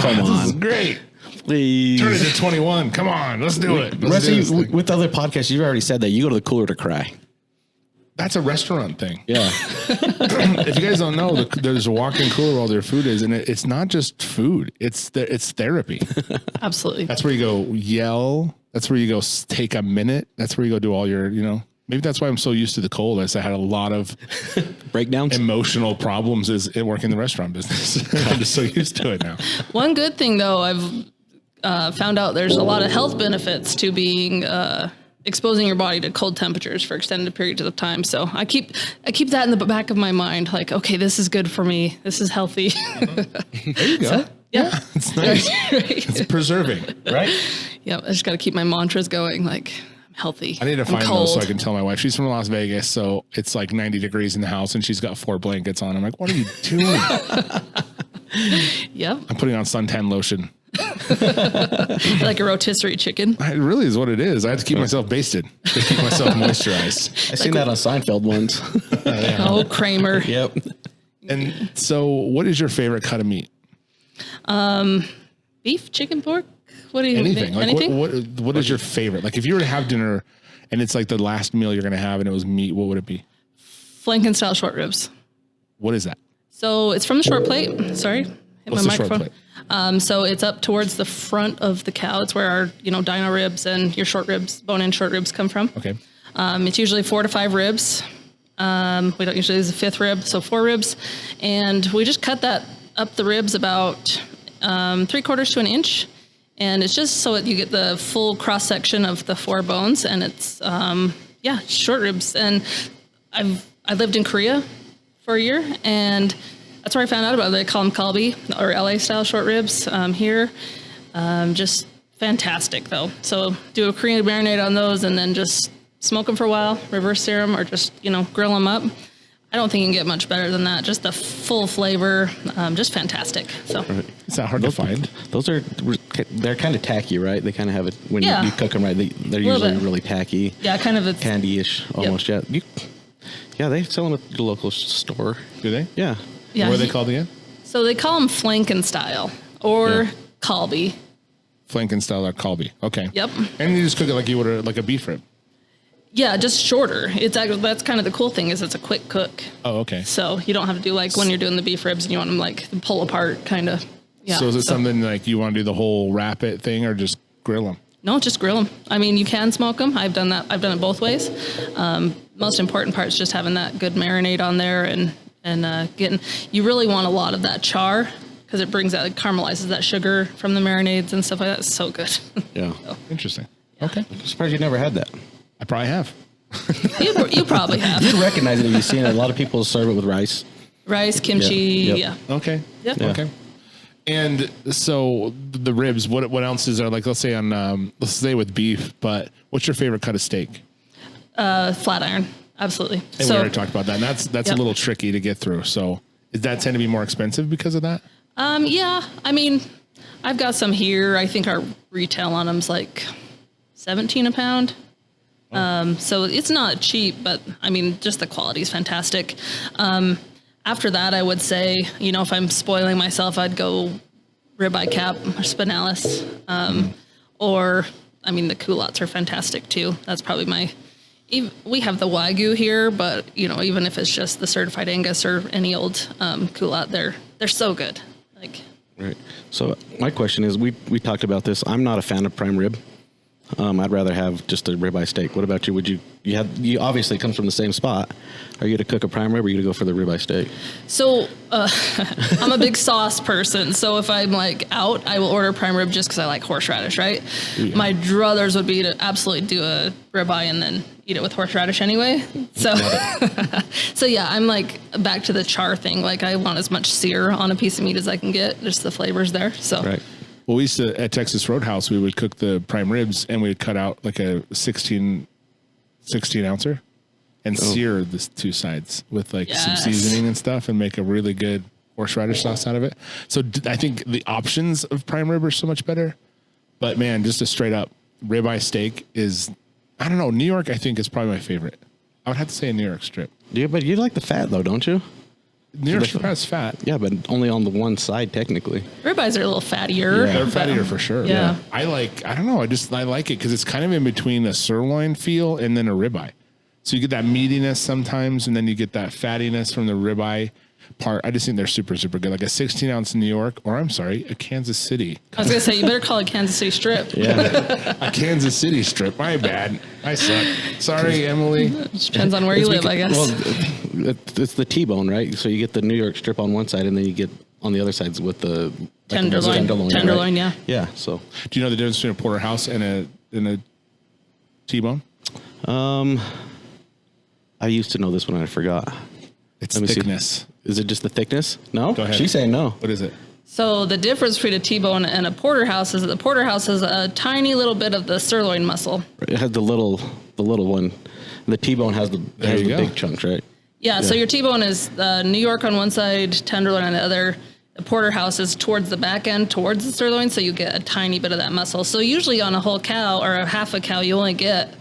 Come on. This is great. Please. Turn it to 21. Come on, let's do it. The rest of you, with other podcasts, you've already said that you go to the cooler to cry. That's a restaurant thing. Yeah. If you guys don't know, there's a walk-in cooler where all their food is, and it's not just food. It's therapy. Absolutely. That's where you go yell. That's where you go take a minute. That's where you go do all your, maybe that's why I'm so used to the cold. I had a lot of breakdowns, emotional problems as working in the restaurant business. I'm just so used to it now. One good thing though, I've found out there's a lot of health benefits to being exposing your body to cold temperatures for extended periods of time. So I keep that in the back of my mind, like, okay, this is good for me. This is healthy. There you go. So, yeah. It's nice. Right. It's preserving, right? Yeah. I just got to keep my mantras going. Like I'm healthy. I need to find those so I can tell my wife. She's from Las Vegas, so it's like 90 degrees in the house and she's got 4 blankets on. I'm like, what are you doing? Yep. I'm putting on suntan lotion Like a rotisserie chicken. It really is what it is. I have to keep myself basted to keep myself moisturized. I seen that on Seinfeld once. Oh, Kramer. Yep. And so, what is your favorite cut of meat? Beef, chicken, pork? What do you Anything. Like anything? what is your favorite? Like if you were to have dinner and it's like the last meal you're going to have and it was meat, what would it be? Flanken style short ribs. What is that? So it's from the short plate. Sorry. Hit What's my the short microphone. plate? So it's up towards the front of the cow. It's where our, dino ribs and your short ribs, bone-in short ribs come from. Okay. It's usually 4 to 5 ribs. We don't usually use a 5th rib, so 4 ribs. And we just cut that up the ribs about 3/4 to an inch. And it's just so that you get the full cross section of the 4 bones. And it's, short ribs. And I lived in Korea for a year, and that's where I found out about it. They call them kalbi, or LA style short ribs here. Just fantastic though. So do a Korean marinade on those and then just smoke them for a while, reverse sear them, or just, grill them up. I don't think you can get much better than that. Just the full flavor, just fantastic. So Is that hard to find? They're kind of tacky, right? They kind of have it when Yeah. you cook them right. They're Little usually bit. really tacky. yeah, kind of it's Candy-ish almost. Yep. Yeah, they sell them at the local store. Do they? Yeah. yeah. What are they called again? So they call them flanken style or Yeah. kalbi. Flanken style or kalbi. Okay. Yep. And you just cook it like you would like a beef rib. Yeah, just shorter. That's kind of the cool thing is it's a quick cook. Oh, okay. So you don't have to do like when you're doing the beef ribs and you want them like pull apart kind of. Yeah. So is it something like you want to do the whole wrap it thing or just grill them? No, just grill them. I mean, you can smoke them. I've done that. I've done it both ways. Most important part is just having that good marinade on there and getting. You really want a lot of that char because it caramelizes that sugar from the marinades and stuff like that. It's so good. Yeah. Interesting. Okay. I'm surprised you never had that. I probably have. You probably have You'd recognize it if you've seen it. A lot of people serve it with rice. rice, kimchi. Yep. Yeah. Okay. Yep. Yeah. Okay. And so the ribs, what else is there? Like, let's say let's stay with beef, but what's your favorite cut of steak? Flat iron. Absolutely. And we already talked about that. And that's Yep. a little tricky to get through. So does that tend to be more expensive because of that? Yeah. I mean, I've got some here. I think our retail on them's like $17 a pound. So it's not cheap, but I mean, just the quality is fantastic. After that, I would say, if I'm spoiling myself, I'd go ribeye cap or spinalis. Or, I mean, the culottes are fantastic too. That's probably we have the Wagyu here, but even if it's just the certified Angus or any old culotte, they're so good. Like, Right. So my question is, we talked about this. I'm not a fan of prime rib. I'd rather have just a ribeye steak. What about you? You obviously come from the same spot. Are you to cook a prime rib or are you to go for the ribeye steak? so I'm a big sauce person. So if I'm like out, I will order prime rib just because I like horseradish, right? Yeah. My druthers would be to absolutely do a ribeye and then eat it with horseradish anyway. So, so yeah, I'm like back to the char thing. Like I want as much sear on a piece of meat as I can get. Just the flavors there. So Right. Well, we used to, at Texas Roadhouse, we would cook the prime ribs and we'd cut out like a 16 ouncer and sear the 2 sides with like some Yes. seasoning and stuff and make a really good horseradish sauce out of it. So I think the options of prime rib are so much better. But man, just a straight up ribeye steak is, I don't know, New York I think is probably my favorite. I would have to say a New York strip. Yeah, but you like the fat though, don't you? New York strip has fat. Yeah, but only on the one side technically. ribeyes are a little fattier. They're but, fattier for sure. Yeah. I don't know. I like it because it's kind of in between a sirloin feel and then a ribeye. So you get that meatiness sometimes, and then you get that fattiness from the ribeye part. I just think they're super, super good. Like a 16-ounce New York, or I'm sorry, a Kansas City. I was going to say, you better call it Kansas City strip. Yeah. A Kansas City strip. My bad. I suck. Sorry, Emily. It depends on where you live, I guess. Well, it's the T-bone, right? So you get the New York strip on one side, and then you get on the other sides with the Tenderloin. Tenderloin, right? yeah. Yeah. So, Do you know the difference between a porterhouse and a T-bone? I used to know this one, and I forgot. It's Let me see. thickness. Is it just the thickness? No. Go ahead. She's saying no. What is it? So the difference between a T-bone and a porterhouse is that the porterhouse has a tiny little bit of the sirloin muscle. It has the little one. The T-bone has the you go. big chunks, right? Yeah, so your T-bone is New York on one side, tenderloin on the other, The porterhouse is towards the back end, towards the sirloin, so you get a tiny bit of that muscle. So usually on a whole cow or a half a cow, you only get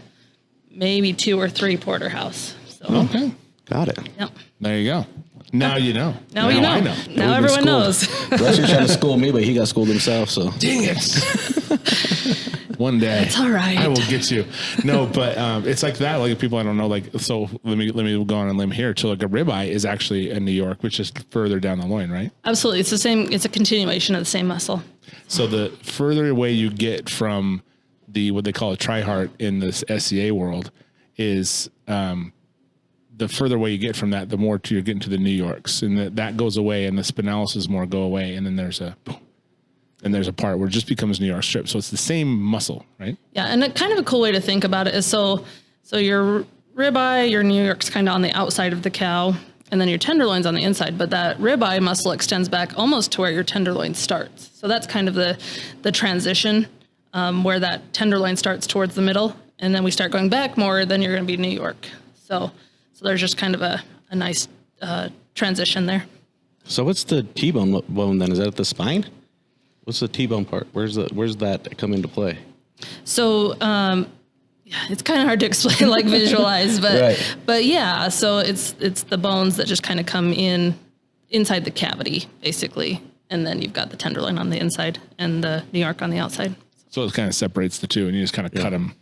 maybe 2 or 3 porterhouse. So, Okay. Got it. yep. There you go. Now you know. Now you know. I know. Now everyone knows. Rusty's trying to school me, but he got schooled himself. So Dang it. One day. It's all right. I will get you. No, but it's like that. Like people I don't know. Like so, let me go on a limb here. So like a ribeye is actually in New York, which is further down the loin, right? Absolutely. It's the same. It's a continuation of the same muscle. So the further away you get from the what they call a tri-heart in this SCA world is the further away you get from that, the more you're getting to the New Yorks, and that goes away, and the spinalis more go away, and then there's a part where it just becomes New York strip. So it's the same muscle, right? Yeah, and a kind of a cool way to think about it is so your ribeye, your New York's kind of on the outside of the cow, and then your tenderloin's on the inside. But that ribeye muscle extends back almost to where your tenderloin starts. So that's kind of the transition where that tenderloin starts towards the middle, and then we start going back more. Then you're going to be New York. So there's just kind of a nice transition there. So what's the T-bone bone then? Is that at the spine? What's the T-bone part? Where's that come into play? So it's kind of hard to explain, like visualize, but Right. but yeah. So it's the bones that just kind of come inside the cavity, basically, and then you've got the tenderloin on the inside and the New York on the outside. So it kind of separates the two, and you just kind of cut them.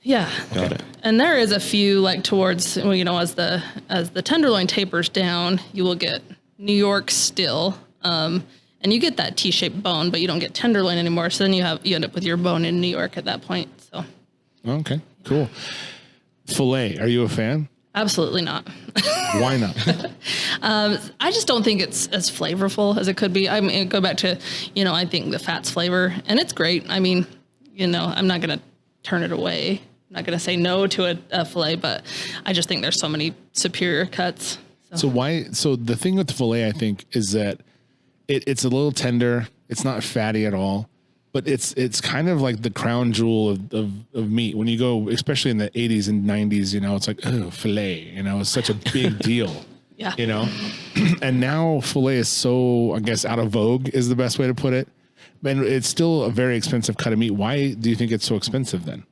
Yeah. Got it. And there is a few like towards, as the tenderloin tapers down, you will get New York still. And you get that T-shaped bone, but you don't get tenderloin anymore. So then you end up with your bone in New York at that point. So. Okay, cool. Filet, are you a fan? Absolutely not. Why not? I just don't think it's as flavorful as it could be. I mean, go back to, I think the fat's flavor, and it's great. I mean, I'm not going to turn it away. I'm not going to say no to a filet, but I just think there's so many superior cuts. So the thing with the filet, I think, is that it's a little tender. It's not fatty at all, but it's kind of like the crown jewel of meat. When you go, especially in the 80s and 90s, it's like, oh, filet, it's such a big deal. Yeah. And now filet is so, I guess, out of vogue is the best way to put it. And it's still a very expensive cut of meat. Why do you think it's so expensive then?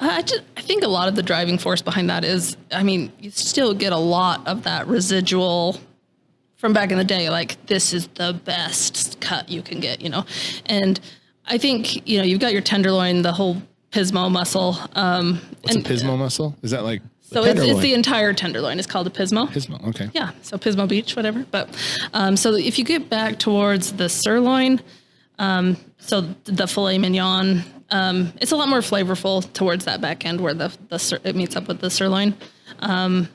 I think a lot of the driving force behind that is, you still get a lot of that residual from back in the day. Like, this is the best cut you can get, and I think, you've got your tenderloin, the whole pismo muscle. What's a pismo muscle? Is that like? So it's the entire tenderloin. It's called a pismo. Pismo, okay. Yeah, so Pismo Beach, whatever. But so if you get back towards the sirloin, so the filet mignon, it's a lot more flavorful towards that back end where it meets up with the sirloin. So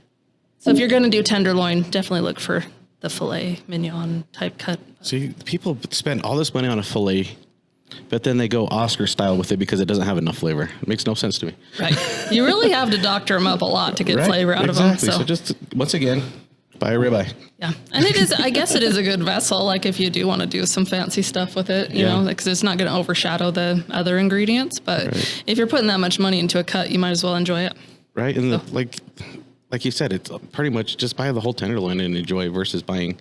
if you're going to do tenderloin, definitely look for the filet mignon type cut. See, people spend all this money on a filet, but then they go Oscar style with it because it doesn't have enough flavor. It makes no sense to me. Right. You really have to doctor them up a lot to get flavor out of them. So just, once again, buy a ribeye. Yeah. And I guess it is a good vessel. Like if you do want to do some fancy stuff with it, you know, because it's not going to overshadow the other ingredients. But if you're putting that much money into a cut, you might as well enjoy it. Right. And like you said, it's pretty much just buy the whole tenderloin and enjoy versus buying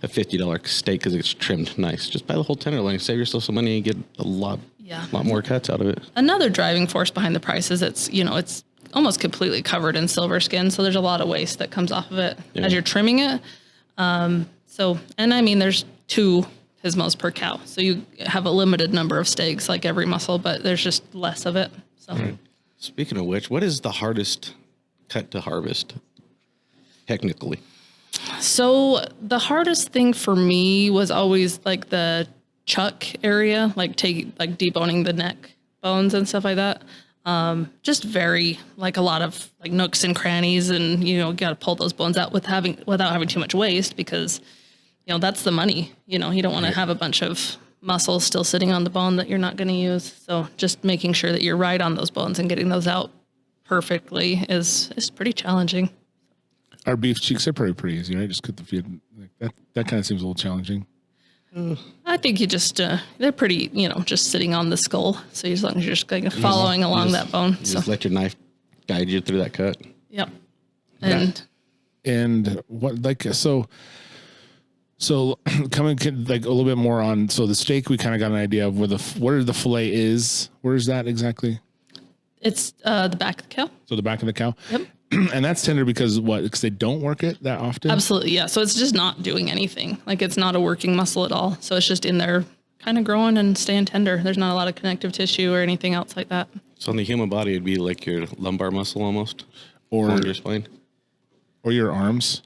a $50 steak because it's trimmed nice. Just buy the whole tenderloin, save yourself some money and get a lot more cuts out of it. Another driving force behind the price is it's almost completely covered in silver skin. So there's a lot of waste that comes off of it as you're trimming it. There's 2 pismos per cow. So you have a limited number of steaks like every muscle, but there's just less of it. So Speaking of which, what is the hardest cut to harvest technically? So the hardest thing for me was always like the chuck area, like deboning the neck bones and stuff like that. Just very like a lot of like nooks and crannies, and got to pull those bones out without having too much waste, because that's the money. You don't want to have a bunch of muscles still sitting on the bone that you're not going to use. So just making sure that you're right on those bones and getting those out perfectly is pretty challenging. Our beef cheeks are pretty easy, right? Just cut the feet. That kind of seems a little challenging. I think you just they're pretty, just sitting on the skull. So as long as you're just kind of following along that bone, just let your knife guide you through that cut. Yep. And what, like, so So coming like a little bit more on, so the steak, we kind of got an idea of where the fillet is. Where is that exactly? It's the back of the cow. So the back of the cow. Yep. And that's tender because what? Because they don't work it that often? Absolutely, yeah. So it's just not doing anything. Like it's not a working muscle at all. So it's just in there kind of growing and staying tender. There's not a lot of connective tissue or anything else like that. So in the human body, it'd be like your lumbar muscle almost, or on your spine. Or your arms.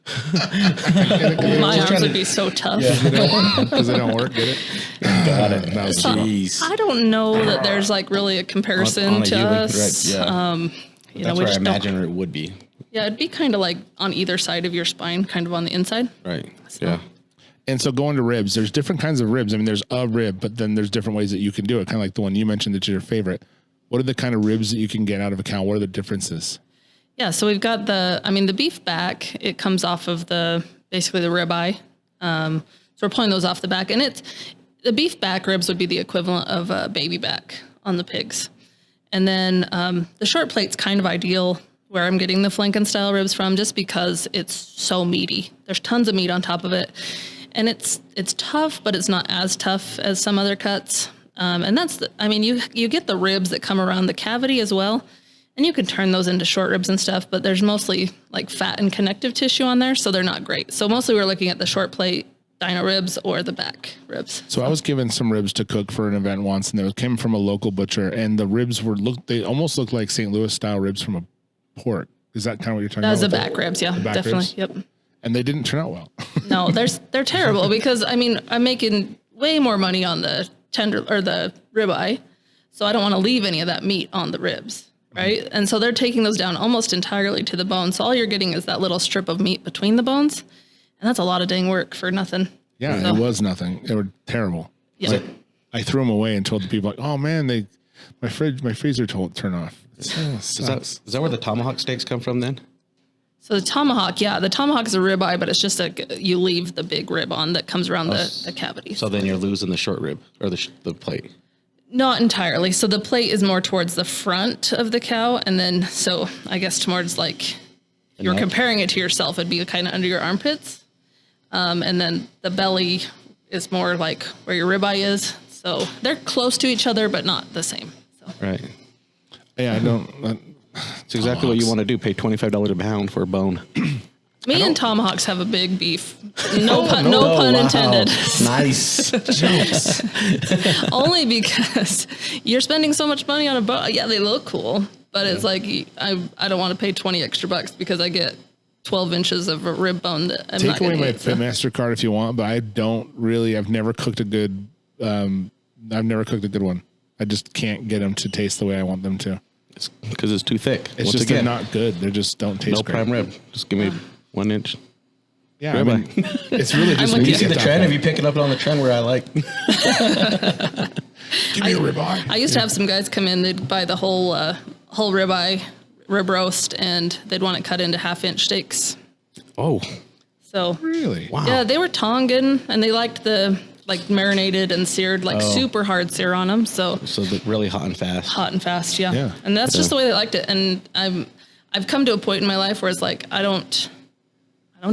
My arms would be so tough. Because they don't work, get it? Got it. That was Jeez. I don't know that there's like really a comparison On a to human, us. right, yeah. You That's know, we where I just don't- imagine it would be. Yeah, it'd be kind of like on either side of your spine, kind of on the inside. Right. Yeah. And so going to ribs, there's different kinds of ribs. I mean, there's a rib, but then there's different ways that you can do it. Kind of like the one you mentioned that's your favorite. What are the kind of ribs that you can get out of a cow? What are the differences? Yeah, so we've got the beef back, it comes off of basically the rib eye. So we're pulling those off the back, and the beef back ribs would be the equivalent of a baby back on the pigs. And then the short plate's kind of ideal where I'm getting the flanken style ribs from, just because it's so meaty. There's tons of meat on top of it, and it's tough, but it's not as tough as some other cuts. And that's you get the ribs that come around the cavity as well. And you can turn those into short ribs and stuff, but there's mostly like fat and connective tissue on there, so they're not great. So mostly we're looking at the short plate dino ribs or the back ribs. So I was given some ribs to cook for an event once, and they came from a local butcher, and the ribs they almost looked like St. Louis style ribs from a pork. Is that kind of what you're talking about? That's the back ribs, yeah, back definitely. ribs? Yep. And they didn't turn out well. No, they're terrible because I'm making way more money on the tender or the ribeye, so I don't want to leave any of that meat on the ribs. Right. And so they're taking those down almost entirely to the bone. So all you're getting is that little strip of meat between the bones. And that's a lot of dang work for nothing. Yeah, So, it was nothing. They were terrible. Yeah. Like, I threw them away and told the people, like, "Oh man, my freezer turned off." Is that where the tomahawk steaks come from then? So the tomahawk is a ribeye, but it's just you leave the big rib on that comes around the cavity. So then you're losing the short rib or the plate. Not entirely. So the plate is more towards the front of the cow. And then, so I guess towards like, you're neck? comparing it to yourself, it'd be kind of under your armpits. And then the belly is more like where your ribeye is. So they're close to each other, but not the same. So. Right. Yeah, I don't. It's exactly what you want to do. Pay $25 a pound for a bone. Me and tomahawks have a big beef. No pun intended. Nice. Jokes. Only because you're spending so much money on a bone. Yeah, they look cool, but it's like I don't want to pay 20 extra bucks because I get 12 inches of a rib bone that I'm Take not away gonna my eat, so. Pitmaster card if you want, but I don't really. I've never cooked a good. I've never cooked a good one. I just can't get them to taste the way I want them to. It's because it's too thick. It's just they're not good. They just don't taste no great. prime rib. Just give me 1 inch. Yeah, I mean, it's really just. I'm with You you. see the trend? Have you picked it up on the trend where I like? Give me a ribeye. I used to have some guys come in. They'd buy the whole ribeye, rib roast, and they'd want it cut into 1/2-inch steaks. Oh, So Really? wow. yeah, they were Tongan, and they liked the like marinated and seared, like super hard sear on them. So They're really hot and fast. hot and fast, yeah. Yeah. And that's just the way they liked it. And I've come to a point in my life where it's like I don't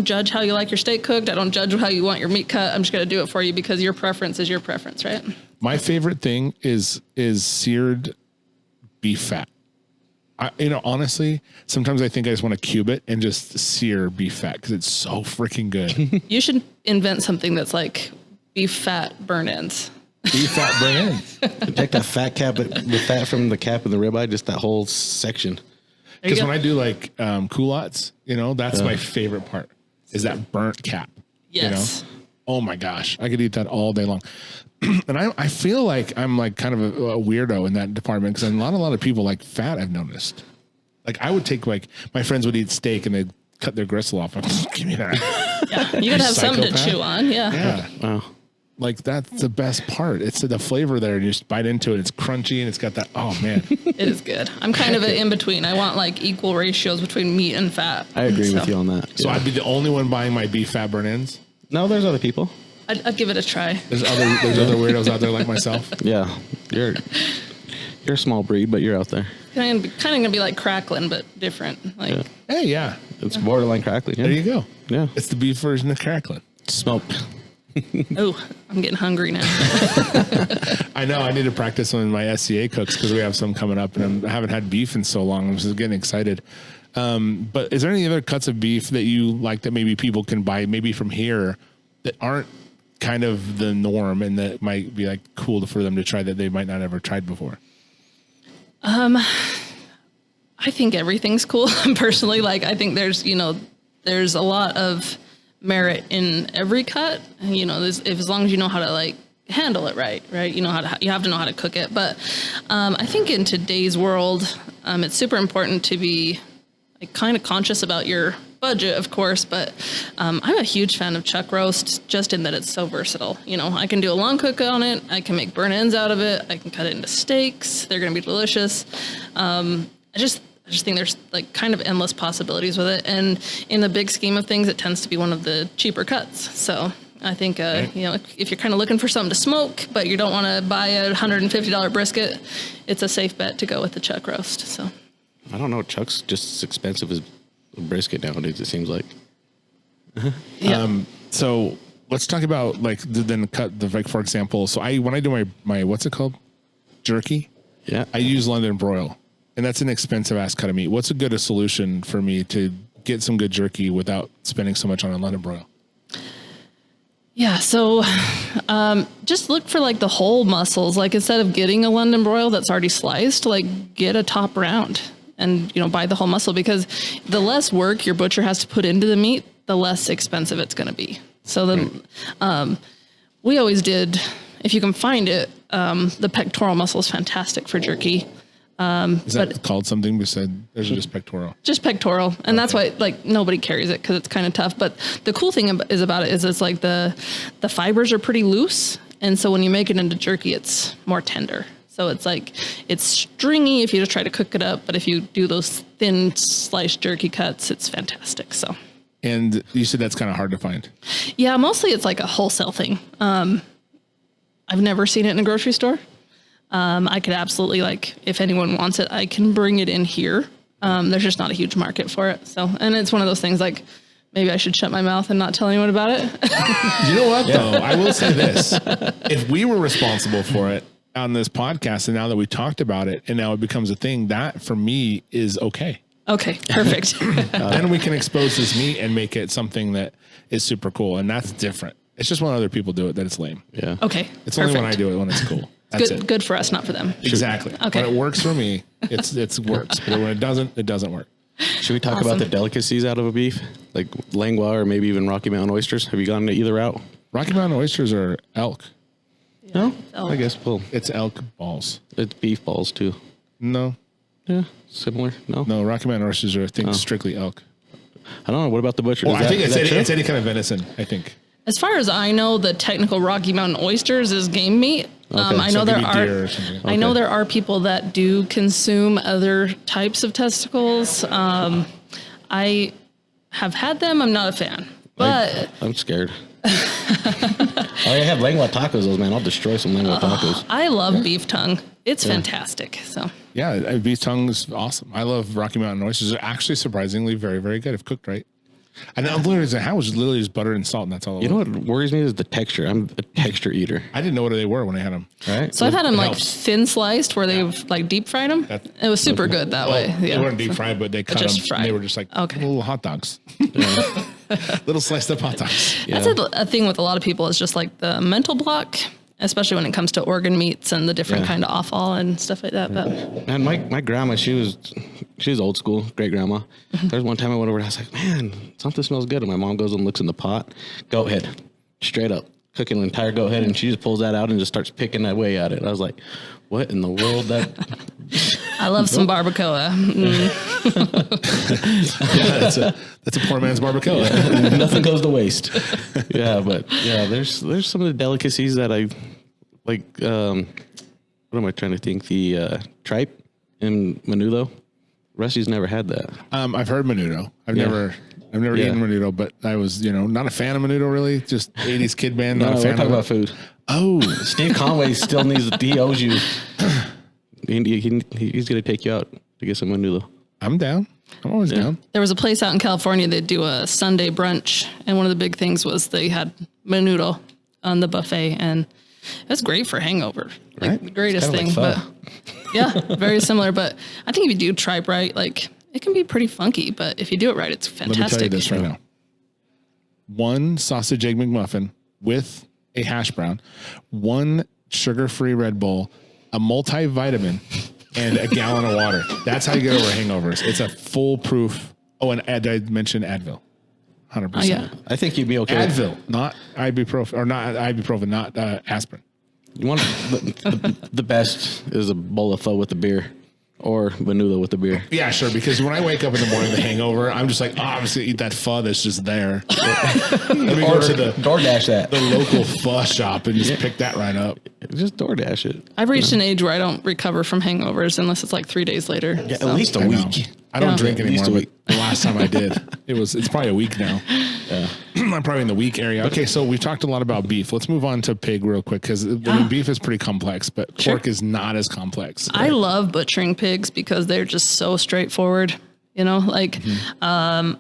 judge how you like your steak cooked. I don't judge how you want your meat cut. I'm just gonna do it for you because your preference is your preference, right? My favorite thing is seared beef fat. Honestly, sometimes I think I just want to cube it and just sear beef fat because it's so freaking good. You should invent something that's like beef fat burn ends. Beef fat burn ends. Take that fat cap, the fat from the cap and the ribeye, just that whole section. Because when I do like culottes, that's my favorite part is that burnt cap. Yes. Oh my gosh, I could eat that all day long. And I feel like I'm like kind of a weirdo in that department because a lot of people like fat. I've noticed. Like I would take my friends would eat steak and they'd cut their gristle off. Give me that. Yeah. You gotta have something to Psychopath. chew on. Yeah. Yeah. Wow. Like that's the best part. It's the flavor there, and you just bite into it. It's crunchy, and it's got that. Oh man, It is good. I'm kind of in between. I want like equal ratios between meat and fat. I agree So with you on that. so Yeah. I'd be the only one buying my beef fat burn ends. No, there's other people. I'd give it a try. There's other weirdos out there like myself. Yeah, you're a small breed, but you're out there. Kind of gonna be like crackling, but different. Like Yeah. Hey, yeah, It's borderline crackling. Yeah. there you go. Yeah. It's the beef version of crackling. Smoked. Oh, I'm getting hungry now. I know I need to practice on my SCA cooks because we have some coming up, and I haven't had beef in so long. I'm just getting excited. But is there any other cuts of beef that you like that maybe people can buy maybe from here that aren't kind of the norm and that might be like cool for them to try that they might not ever tried before? I think everything's cool. Personally, like I think there's a lot of merit in every cut. As long as you know how to like handle it right? You have to know how to cook it. But I think in today's world, it's super important to be like kind of conscious about your budget, of course. But I'm a huge fan of chuck roast, just in that it's so versatile. I can do a long cook on it. I can make burn ends out of it. I can cut it into steaks. They're going to be delicious. I just think there's like kind of endless possibilities with it. And in the big scheme of things, it tends to be one of the cheaper cuts. So I think, if you're kind of looking for something to smoke, but you don't want to buy a $150 brisket, it's a safe bet to go with the chuck roast. So I don't know. Chuck's just as expensive as a brisket nowadays, it seems like. yeah. So let's talk about like then cut the, like, for example, so when I do my what's it called? Jerky. Yeah. I use London broil. And that's an expensive ass cut of meat. What's a good solution for me to get some good jerky without spending so much on a London broil? Yeah. So, just look for like the whole muscles. Like instead of getting a London broil that's already sliced, like get a top round and, buy the whole muscle, because the less work your butcher has to put into the meat, the less expensive it's going to be. So then, we always did, if you can find it, the pectoral muscle is fantastic for jerky. Is that called something besides, there's just pectoral? Just pectoral. And that's why like nobody carries it because it's kind of tough. But the cool thing about it is it's like the fibers are pretty loose. And so when you make it into jerky, it's more tender. So it's like, it's stringy if you just try to cook it up. But if you do those thin sliced jerky cuts, it's fantastic. So. And you said that's kind of hard to find. Yeah, mostly it's like a wholesale thing. I've never seen it in a grocery store. I could absolutely, like, if anyone wants it, I can bring it in here. There's just not a huge market for it. So, and it's one of those things like, maybe I should shut my mouth and not tell anyone about it. You know what, though? I will say this. If we were responsible for it on this podcast, and now that we talked about it, and now it becomes a thing, that for me is okay. Okay, perfect. Then we can expose this meat and make it something that is super cool. And that's different. It's just when other people do it that it's lame. Yeah. Okay. It's only when I do it when it's cool. That's it. Good for us, not for them. Exactly. Okay. When it works for me, it works. But when it doesn't work. Should we talk about the delicacies out of a beef? Like langua or maybe even Rocky Mountain oysters? Have you gone to either route? Rocky Mountain oysters are elk. Yeah, No? elk. I guess, well, It's elk balls. it's beef balls too. No. Yeah, similar. No? No, Rocky Mountain oysters are, I think, strictly elk. I don't know. What about the butcher? Well, Is I that- think is that true? it's any kind of venison, I think. As far as I know, the technical Rocky Mountain oysters is game meat. I So know it could be deer or something. I know there are people that do consume other types of testicles. I have had them. I'm not a fan, but I'm scared. I have lengua tacos, those, man. I'll destroy some lengua tacos. I love beef tongue. It's fantastic. So Yeah, beef tongue is awesome. I love Rocky Mountain oysters. They're actually surprisingly very, very good if cooked right. And the literally, how was literally just butter and salt, and that's all. You know what worries me is the texture. I'm a texture eater. I didn't know what they were when I had them. Right? I've had them like helps. thin sliced where they've like deep fried them. It was super good that way. They Yeah. weren't deep fried, but they cut them. just fried. They were just like little hot dogs. Little sliced up hot dogs. That's a thing with a lot of people is just like the mental block, especially when it comes to organ meats and the different kind of offal and stuff like that. But And my grandma, she was old school, great grandma. There's one time I went over and I was like, man, something smells good. And my mom goes and looks in the pot, goat head, straight up, cooking an entire goat head. And she just pulls that out and just starts picking that way at it. I was like, what in the world? I love some barbacoa. Yeah, that's a poor man's barbacoa. Nothing goes to waste. Yeah, but yeah, there's some of the delicacies that I like. What am I trying to think? The tripe and menudo. Rusty's never had that. I've heard menudo. I've never eaten menudo, but I was, not a fan of menudo really. Just 80s kid band. No, Not a we're fan talking of about food. Oh, Steve Conway still needs. He owes you. He's gonna take you out to get some menudo. I'm down. I'm always down. There was a place out in California, they'd do a Sunday brunch. And one of the big things was they had menudo on the buffet. And it's great for hangover. Like Right. the greatest It's thing. kinda like But yeah, very similar. But I think if you do tripe right, like it can be pretty funky. But if you do it right, it's fantastic. Let me tell you this right now. 1 sausage egg McMuffin with a hash brown, 1 sugar-free Red Bull, a multivitamin, and a gallon of water. That's how you get over hangovers. It's a foolproof. Oh, and I mentioned Advil. 100%. Oh, yeah. I think you'd be okay. Advil, not ibuprofen, or not ibuprofen, not aspirin. You want the best is a bowl of pho with a beer, or menudo with a beer. Yeah, sure. Because when I wake up in the morning, the hangover, I'm just like, oh, I'm just gonna eat that pho that's just there. Let me go to the DoorDash that. local pho shop and just pick that right up. Just DoorDash it. I've reached an age where I don't recover from hangovers unless it's like 3 days later. Yeah, So- at least a I know. week. I don't Yeah. drink At least anymore. a week. But the last time I did, it's probably a week now. Yeah. I'm probably in the week area. Okay, so we've talked a lot about beef. Let's move on to pig real quick because beef is pretty complex, but pork is not as complex. I love butchering pigs because they're just so straightforward. You know, like I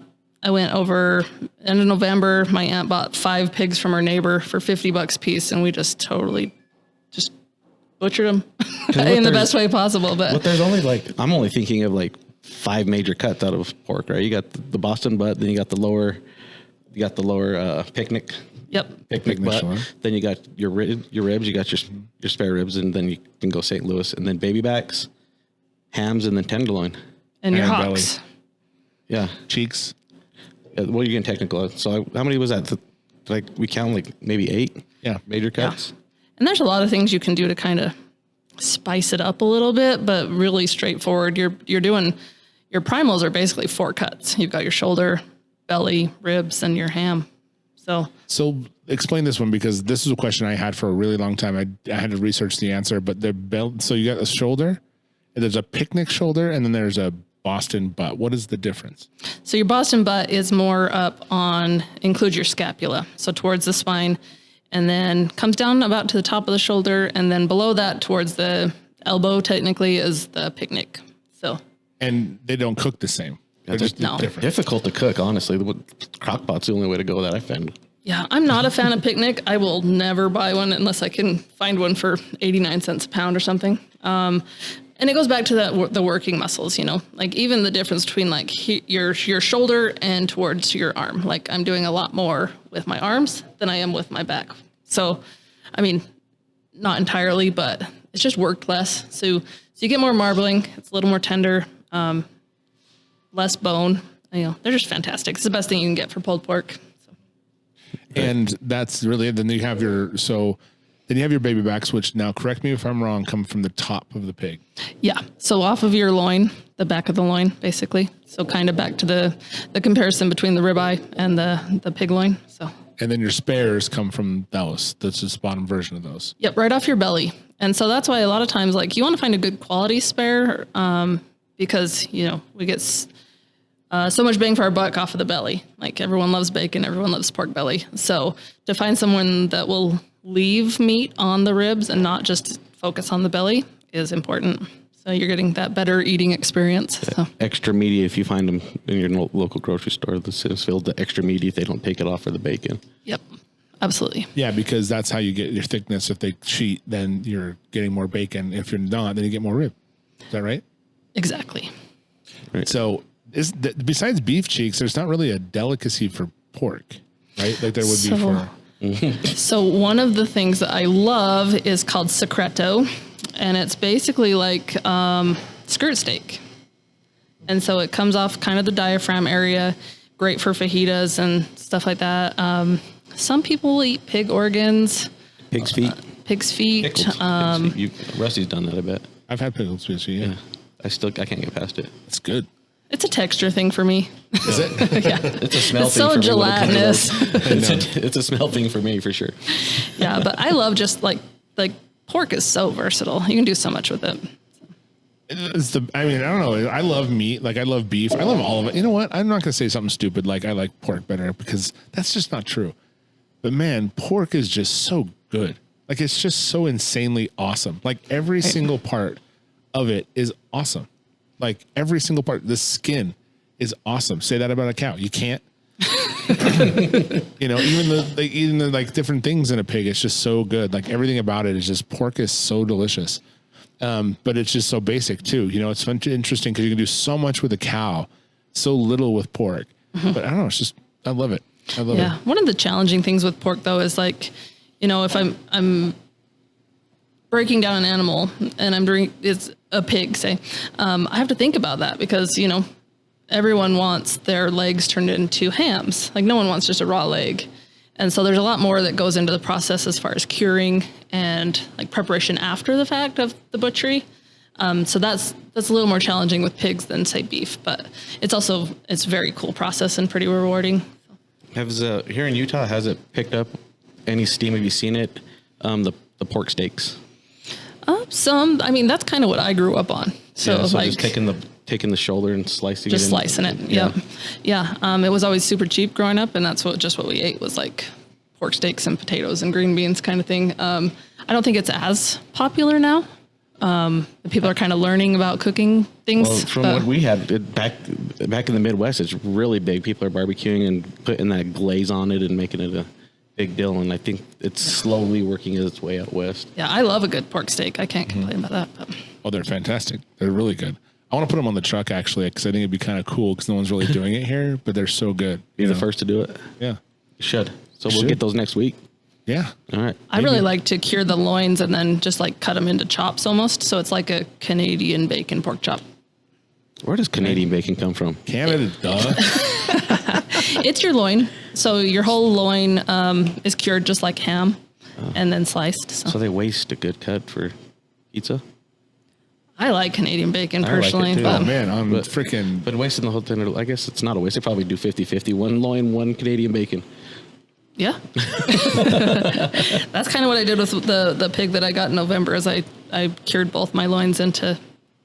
went over end of November. My aunt bought 5 pigs from her neighbor for $50 a piece, and we just totally just butchered them in the best way possible. But there's only I'm only thinking of like 5 major cuts out of pork, right? You got the Boston butt, then you got the lower picnic yep, picnic butt. shoulder. Then you got your ribs, you got your spare ribs, and then you can go St. Louis, and then baby backs, hams, and then tenderloin. and your And hocks. Yeah. Cheeks. What are you getting technical? So how many was that? Like we count like maybe 8. Yeah. Major cuts. And there's a lot of things you can do to kind of spice it up a little bit, but really straightforward. You're doing your primals are basically 4 cuts. You've got your shoulder, belly, ribs, and your ham. So explain this one because this is a question I had for a really long time. I had to research the answer, but so you got a shoulder, and there's a picnic shoulder, and then there's a Boston butt. What is the difference? So your Boston butt is more up on, includes your scapula, so towards the spine, and then comes down about to the top of the shoulder, and then below that towards the elbow technically is the picnic. So. And they don't cook the same. They're just No. different. Difficult to cook, honestly. Crockpot's the only way to go that I found. Yeah, I'm not a fan of picnic. I will never buy one unless I can find one for 89 cents a pound or something. And it goes back to the working muscles, you know, like even the difference between like your shoulder and towards your arm. Like I'm doing a lot more with my arms than I am with my back. So, I mean, not entirely, but it's just worked less. So you get more marbling. It's a little more tender, less bone. You know, they're just fantastic. It's the best thing you can get for pulled pork. And that's really it. Then you have your baby backs, which now correct me if I'm wrong, come from the top of the pig. Yeah. So off of your loin, the back of the loin, basically. So kind of back to the comparison between the ribeye and the pig loin. So. And then your spares come from those. That's just the bottom version of those. Yep, right off your belly. And so that's why a lot of times, like, you want to find a good quality spare because, you know, we get so much bang for our buck off of the belly. Like, everyone loves bacon, everyone loves pork belly. So to find someone that will leave meat on the ribs and not just focus on the belly is important. So you're getting that better eating experience. So. Extra meaty, if you find them in your local grocery store, it's filled the extra meaty if they don't take it off for the bacon. Yep, absolutely. Yeah, because that's how you get your thickness. If they cheat, then you're getting more bacon. If you're not, then you get more rib. Is that right? Exactly. Right. So besides beef cheeks, there's not really a delicacy for pork, right? Like there would be for... So one of the things that I love is called secreto, and it's basically like skirt steak. And so it comes off kind of the diaphragm area, great for fajitas and stuff like that. Some people will eat pig organs. Pig's feet. Pig's feet. Pig's feet. Rusty's done that, I bet. I've had pickled fish, yeah. I can't get past it. It's good. It's a texture thing for me. Is it? Yeah. It's a smell It's thing so for me. gelatinous. It's a smell thing for me, for sure. Yeah, but I love just like pork is so versatile. You can do so much with it. I don't know. I love meat. Like I love beef. I love all of it. You know what? I'm not going to say something stupid like I like pork better because that's just not true. But man, pork is just so good. Like it's just so insanely awesome. Like every single part of it is awesome. Like every single part, the skin is awesome. Say that about a cow. You can't. You know, even the like different things in a pig, it's just so good. Like everything about it is just, pork is so delicious. But it's just so basic too. You know, it's interesting because you can do so much with a cow, so little with pork. But I don't know. It's just, I love it. I love it. One of the challenging things with pork though is like, you know, if I'm breaking down an animal and I'm doing, it's a pig, say, I have to think about that because, you know, everyone wants their legs turned into hams. Like no one wants just a raw leg. And so there's a lot more that goes into the process as far as curing and like preparation after the fact of the butchery. So that's a little more challenging with pigs than say beef, but it's a very cool process and pretty rewarding. Here in Utah, has it picked up any steam? Have you seen it? The pork steaks. Some, I mean, that's kind of what I grew up on. So, so like just taking the shoulder and slicing just it. Slicing it. Yeah. It was always super cheap growing up. And that's what we ate was like pork steaks and potatoes and green beans kind of thing. I don't think it's as popular now. People are kind of learning about cooking things. Well, from what we had back in the Midwest, it's really big. People are barbecuing and putting that glaze on it and making it a big deal. And I think it's slowly working its way out west. Yeah, I love a good pork steak. I can't complain about that. But. Oh, they're fantastic. They're really good. I want to put them on the truck actually, because I think it'd be kind of cool because no one's really doing it here, but they're so good. You're the first to do it. Yeah, you should. So we'll get those next week. Yeah. All right. I really like to cure the loins and then just like cut them into chops almost. So it's like a Canadian bacon pork chop. Where does Canadian bacon come from? Canada, duh. It's your loin. So your whole loin is cured just like ham and then sliced. So they waste a good cut for pizza? I like Canadian bacon personally. I like it too. Oh man, I'm freaking. But wasting the whole thing, I guess it's not a waste. They probably do 50-50. One loin, one Canadian bacon. Yeah. That's kind of what I did with the pig that I got in November is I cured both my loins into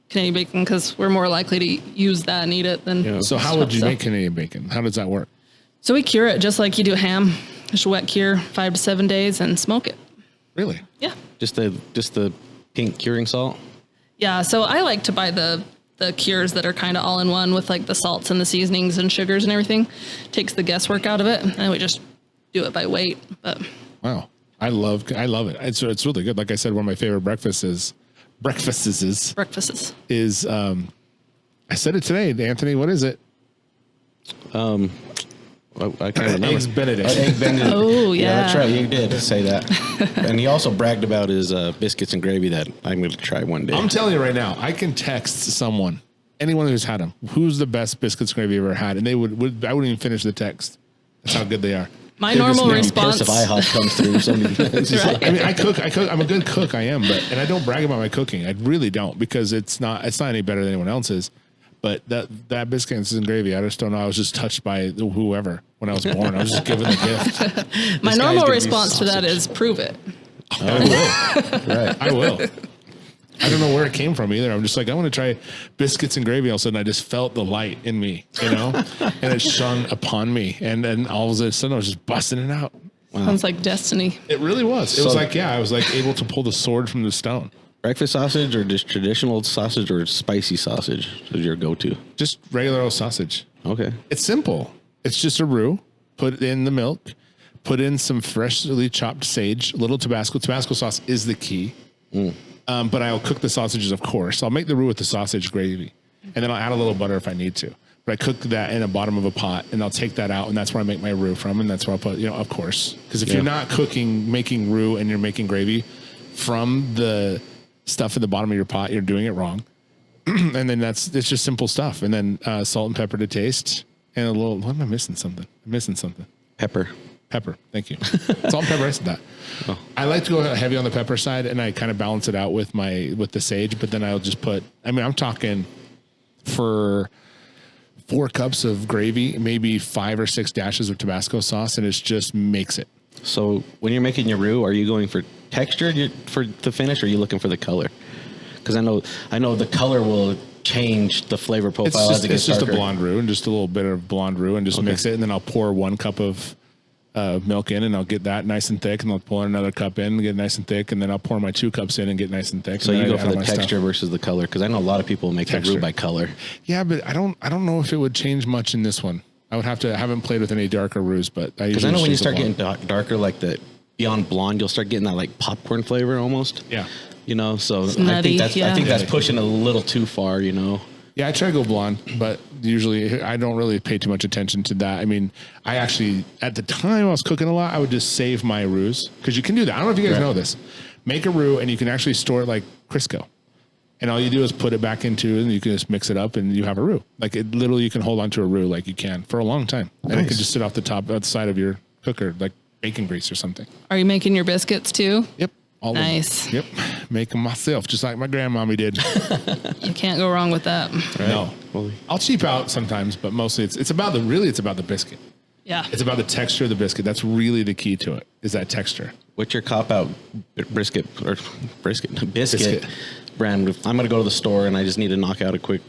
Canadian bacon because we're more likely to use that and eat it than. So how would you make Canadian bacon? How does that work? So we cure it just like you do ham, just wet cure 5 to 7 days and smoke it. Really? Yeah. Just the pink curing salt? Yeah. So I like to buy the cures that are kind of all in one with like the salts and the seasonings and sugars and everything. Takes the guesswork out of it. And we just do it by weight. But wow. I love it. It's really good. Like I said, one of my favorite breakfasts is I said it today, Anthony. What is it? I can't remember. Eggs Benedict. Egg Benedict. Oh, yeah. That's right. You did say that. And he also bragged about his biscuits and gravy that I'm going to try one day. I'm telling you right now, I can text someone, anyone who's had them, who's the best biscuits and gravy you've ever had, and they would I wouldn't even finish the text. That's how good they are. My normal response. If IHOP comes through, Right. I mean, I cook. I'm a good cook. I am, and I don't brag about my cooking. I really don't because it's not any better than anyone else's. But that biscuits and gravy, I just don't know. I was just touched by whoever when I was born. I was just given the gift. My normal response to that is prove it. I will. Right. I will. I don't know where it came from either. I'm just like, I want to try biscuits and gravy. All of a sudden, I just felt the light in me, and it shone upon me. And then all of a sudden, I was just busting it out. Wow. Sounds like destiny. It really was. It was like, I was like able to pull the sword from the stone. Breakfast sausage or just traditional sausage or spicy sausage is your go-to? Just regular old sausage. Okay. It's simple. It's just a roux. Put in the milk. Put in some freshly chopped sage. A little Tabasco. Tabasco sauce is the key. But I'll cook the sausages, of course. I'll make the roux with the sausage gravy. And then I'll add a little butter if I need to. But I cook that in the bottom of a pot, and I'll take that out, and that's where I make my roux from, and that's where I'll put, of course. Because if you're not making roux, and you're making gravy from the stuff at the bottom of your pot, you're doing it wrong. And then it's just simple stuff. And then salt and pepper to taste, and a little. What am I missing? Something. I'm missing something. Pepper. Thank you. Salt and pepper. I said that. Oh. I like to go heavy on the pepper side, and I kind of balance it out with the sage. But then I'll just put. I mean, I'm talking for 4 cups of gravy, maybe 5 or 6 dashes of Tabasco sauce, and it just makes it. So when you're making your roux, are you going for texture for the finish, or are you looking for the color? Because I know the color will change the flavor profile as it gets darker. It's just a blonde roux and just a little bit of blonde roux and just mix it, and then I'll pour 1 cup of milk in, and I'll get that nice and thick, and I'll pour another cup in and get nice and thick, and then I'll pour my 2 cups in and get nice and thick. So and you then go I for add the my texture stuff. versus the color, because I know a lot of people make their roux by color. Yeah, but I don't know if it would change much in this one. I haven't played with any darker roux, but because I know when you start getting darker, like the beyond blonde, you'll start getting that like popcorn flavor almost. Yeah. You know, so nutty, I think that's pushing a little too far, you know. Yeah, I try to go blonde, but usually I don't really pay too much attention to that. I mean, I actually, at the time I was cooking a lot, I would just save my roux, because you can do that. I don't know if you guys know this. Make a roux, and you can actually store it like Crisco. And all you do is put it back into it, and you can just mix it up, and you have a roux. Like, it literally, you can hold onto a roux like you can for a long time. And it can just sit off the side of your cooker, like bacon grease or something. Are you making your biscuits too? Yep. All Nice. Of them. Yep. Make them myself, just like my grandmommy did. You can't go wrong with that. Right? No. I'll cheap out sometimes, but mostly it's about the biscuit. Yeah. It's about the texture of the biscuit. That's really the key to it, is that texture. What's your cop out biscuit brand? If I'm going to go to the store and I just need to knock out a quick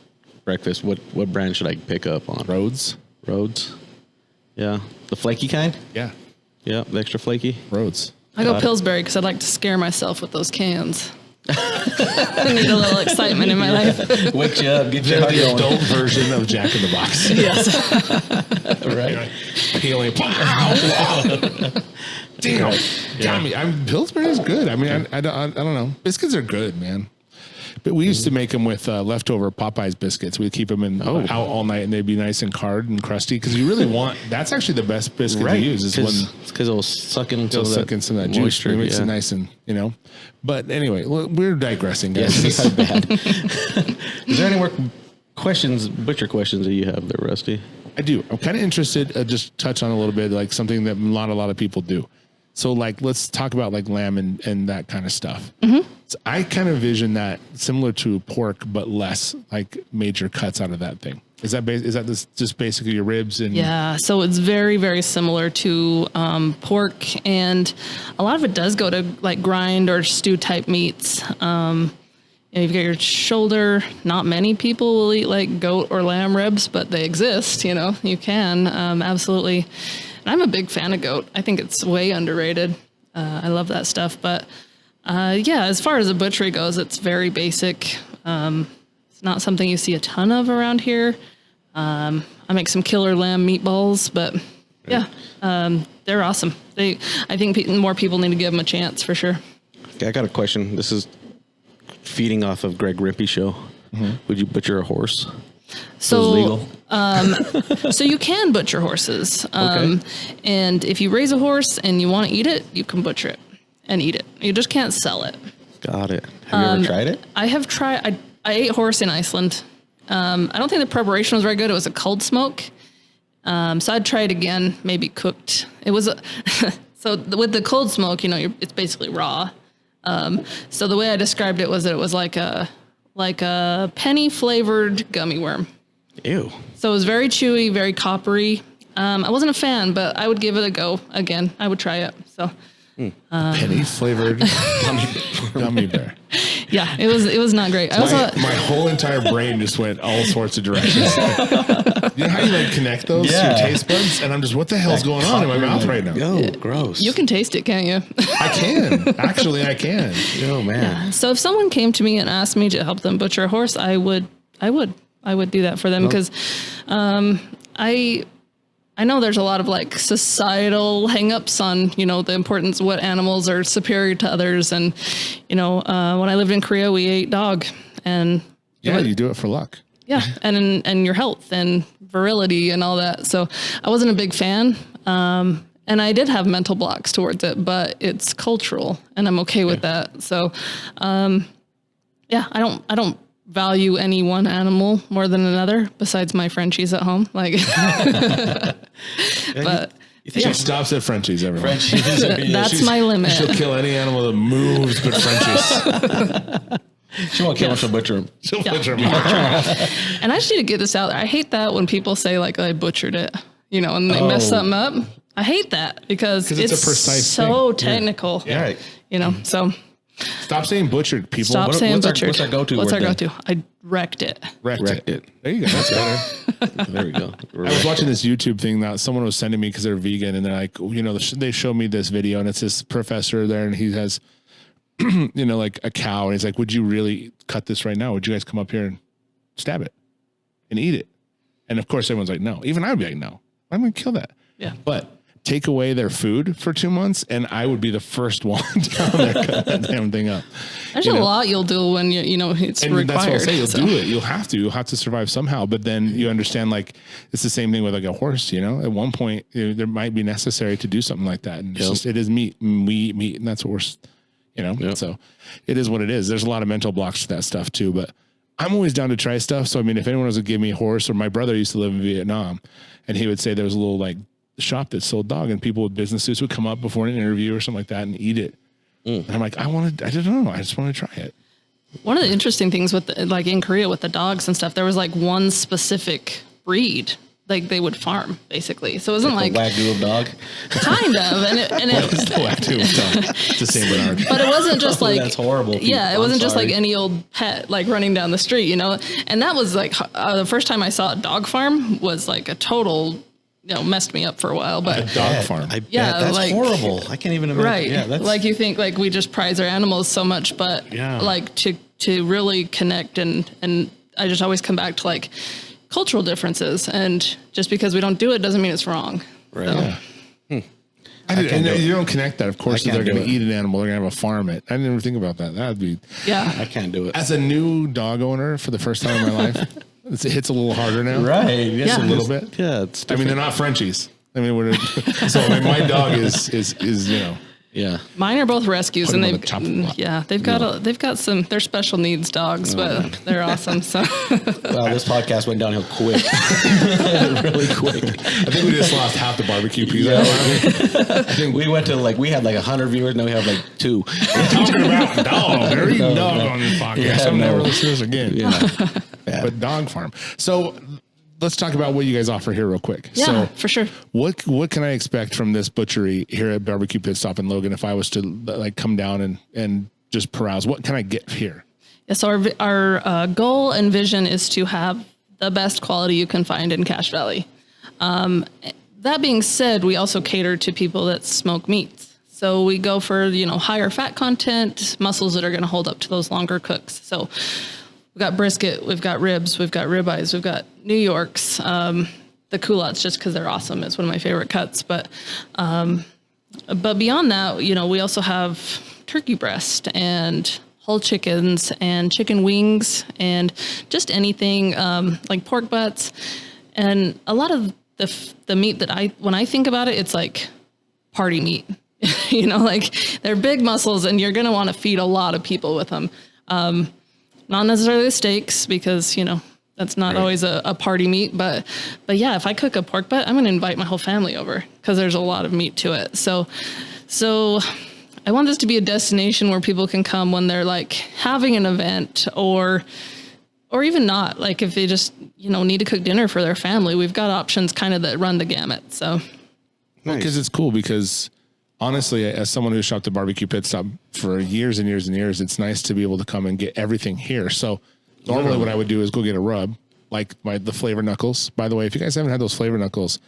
breakfast, what brand should I pick up on? Rhodes. Yeah. The flaky kind? Yeah. Yeah, the extra flaky. Rhodes. I go Pillsbury because I'd like to scare myself with those cans. I need a little excitement in my life. Wake you up, get you They're out the going. adult version of Jack in the Box. Yes. Right. Peeling. Damn. Got me. Pillsbury is good. I mean, I don't know. Biscuits are good, man. But we used to make them with leftover Popeyes biscuits. We'd keep them out all night, and they'd be nice and hard and crusty, because you really want. That's actually the best biscuit to use. Is because it'll suck in some of that juice. moisture. It makes it nice and But anyway, we're digressing, guys. Yes, that's bad. Is there any more butcher questions that you have there, Rusty? I do. I'm kind of interested. Just touch on a little bit, like something that not a lot of people do. So, like, let's talk about like lamb and that kind of stuff. Mm-hmm. So I kind of vision that similar to pork, but less like major cuts out of that thing. Is that just basically your ribs and? Yeah. So it's very, very similar to pork, and a lot of it does go to like grind or stew type meats. You've got your shoulder. Not many people will eat like goat or lamb ribs, but they exist. You can absolutely. And I'm a big fan of goat. I think it's way underrated. I love that stuff. But as far as a butchery goes, it's very basic. It's not something you see a ton of around here. I make some killer lamb meatballs, but they're awesome. I think more people need to give them a chance for sure. Okay, I got a question. This is feeding off of Greg Rippey's show. Mm-hmm. Would you butcher a horse? So legal? So you can butcher horses. And if you raise a horse and you want to eat it, you can butcher it and eat it. You just can't sell it. Got it. Have you ever tried it? I have tried. I ate horse in Iceland. I don't think the preparation was very good. It was a cold smoke. So I'd try it again, maybe cooked. It was so with the cold smoke, it's basically raw. So the way I described it was that it was like a penny flavored gummy worm. Ew. So it was very chewy, very coppery. I wasn't a fan, but I would give it a go again. I would try it. So penny flavored gummy bear. Yeah, it was not great. My whole entire brain just went all sorts of directions. You know how you like connect those to your taste buds? And I'm just, what the hell's going on in my mouth right now? Oh, gross. You can taste it, can't you? I can. Actually, I can. Oh, man. Yeah. So if someone came to me and asked me to help them butcher a horse, I would do that for them because I know there's a lot of like societal hangups on, the importance of what animals are superior to others. And, when I lived in Korea, we ate dog and you do it for luck. Yeah. And your health and virility and all that. So I wasn't a big fan. And I did have mental blocks towards it, but it's cultural and I'm okay with that. So, I don't value any one animal more than another besides my Frenchies at home. Like, but she stops at Frenchies, everyone. That's my limit. She'll kill any animal that moves but Frenchies. She won't kill them, she'll butcher them. She'll butcher them. And I just need to get this out there. I hate that when people say like, I butchered it, and they mess something up. I hate that because it's a precise so thing. technical, so. Stop saying butchered, people. Stop saying butchered. What's our go-to? What's word our then? go-to? I wrecked it. Wrecked it. There you go. That's better. There we go. I was watching this YouTube thing that someone was sending me because they're vegan, and they're like, they show me this video, and it's this professor there, and he has, like a cow, and he's like, would you really cut this right now? Would you guys come up here and stab it and eat it? And of course, everyone's like, no. Even I would be like, no, I'm going to kill that. Yeah. But take away their food for 2 months, and I would be the first one down there cut that damn thing up. There's a lot you'll do when it's and required. That's what I'll say. You'll do it. You'll have to survive somehow. But then you understand, like, it's the same thing with like a horse. At one point there might be necessary to do something like that, and it is meat. And we eat meat, and that's what we're. So it is what it is. There's a lot of mental blocks to that stuff too, but I'm always down to try stuff. So, I mean, if anyone was to give me a horse, or my brother used to live in Vietnam, and he would say there was a little like shop that sold dog, and people with business suits would come up before an interview or something like that and eat it. And I'm like, I don't know. I just want to try it. One of the interesting things with like in Korea with the dogs and stuff, there was like one specific breed like they would farm basically. So it wasn't like Wagyu of dog. Kind of. And it It's the Wagyu of dog. It's the Saint Bernard. But it wasn't just like, That's horrible. Yeah, it I'm wasn't just sorry. like any old pet like running down the street, and that was like the first time I saw a dog farm was like a total, messed me up for a while, but A dog farm. I bet. Yeah, That's like- horrible. I can't even imagine. right. Yeah, that's like you think like we just prize our animals so much, but Yeah. like to really connect and I just always come back to like cultural differences, and just because we don't do it doesn't mean it's wrong. right. So, Yeah. And you don't connect that, of course, I if they're can't going do to it. eat an animal, they're going to have a farm it. I didn't even think about that. That would be, yeah. I can't do it. as a new dog owner for the first time in my life, it hits a little harder now. Right. Yeah. A little bit. Yeah. It's I mean, they're not Frenchies. I mean, so I mean, my dog is yeah. Mine are both rescues, Put and them on the chopping block. they've got some. They're special needs dogs, but they're awesome. So Well, this podcast went downhill quick. Really quick. I think we just lost half the barbecue pizza. I think We went to we had like 100 viewers. Now we have like 2. we're talking about dog. They're eating dog on this podcast. Yeah, I'm never no. listening to this again. Yeah. But dog farm. So let's talk about what you guys offer here real quick. yeah, So for sure. what can I expect from this butchery here at BBQ Pitstop in Logan if I was to like come down and just peruse? What can I get here? Yeah, so our goal and vision is to have the best quality you can find in Cache Valley. That being said, we also cater to people that smoke meats. So we go for, higher fat content, muscles that are going to hold up to those longer cooks. So we've got brisket, we've got ribs, we've got ribeyes, we've got New Yorks. The culottes, just because they're awesome, is one of my favorite cuts. But beyond that, we also have turkey breast and whole chickens and chicken wings and just anything like pork butts. And a lot of the meat that when I think about it, it's like party meat. Like they're big muscles, and you're going to want to feed a lot of people with them. Not necessarily steaks, because, that's not always a party meat, but yeah, if I cook a pork butt, I'm going to invite my whole family over because there's a lot of meat to it. So I want this to be a destination where people can come when they're like having an event or even not, like if they just, need to cook dinner for their family. We've got options kind of that run the gamut. So Because it's cool, because honestly, as someone who's shopped at BBQ Pitstop for years and years and years, it's nice to be able to come and get everything here. So normally what I would do is go get a rub, like the flavor knuckles. By the way, if you guys haven't had those flavor knuckles,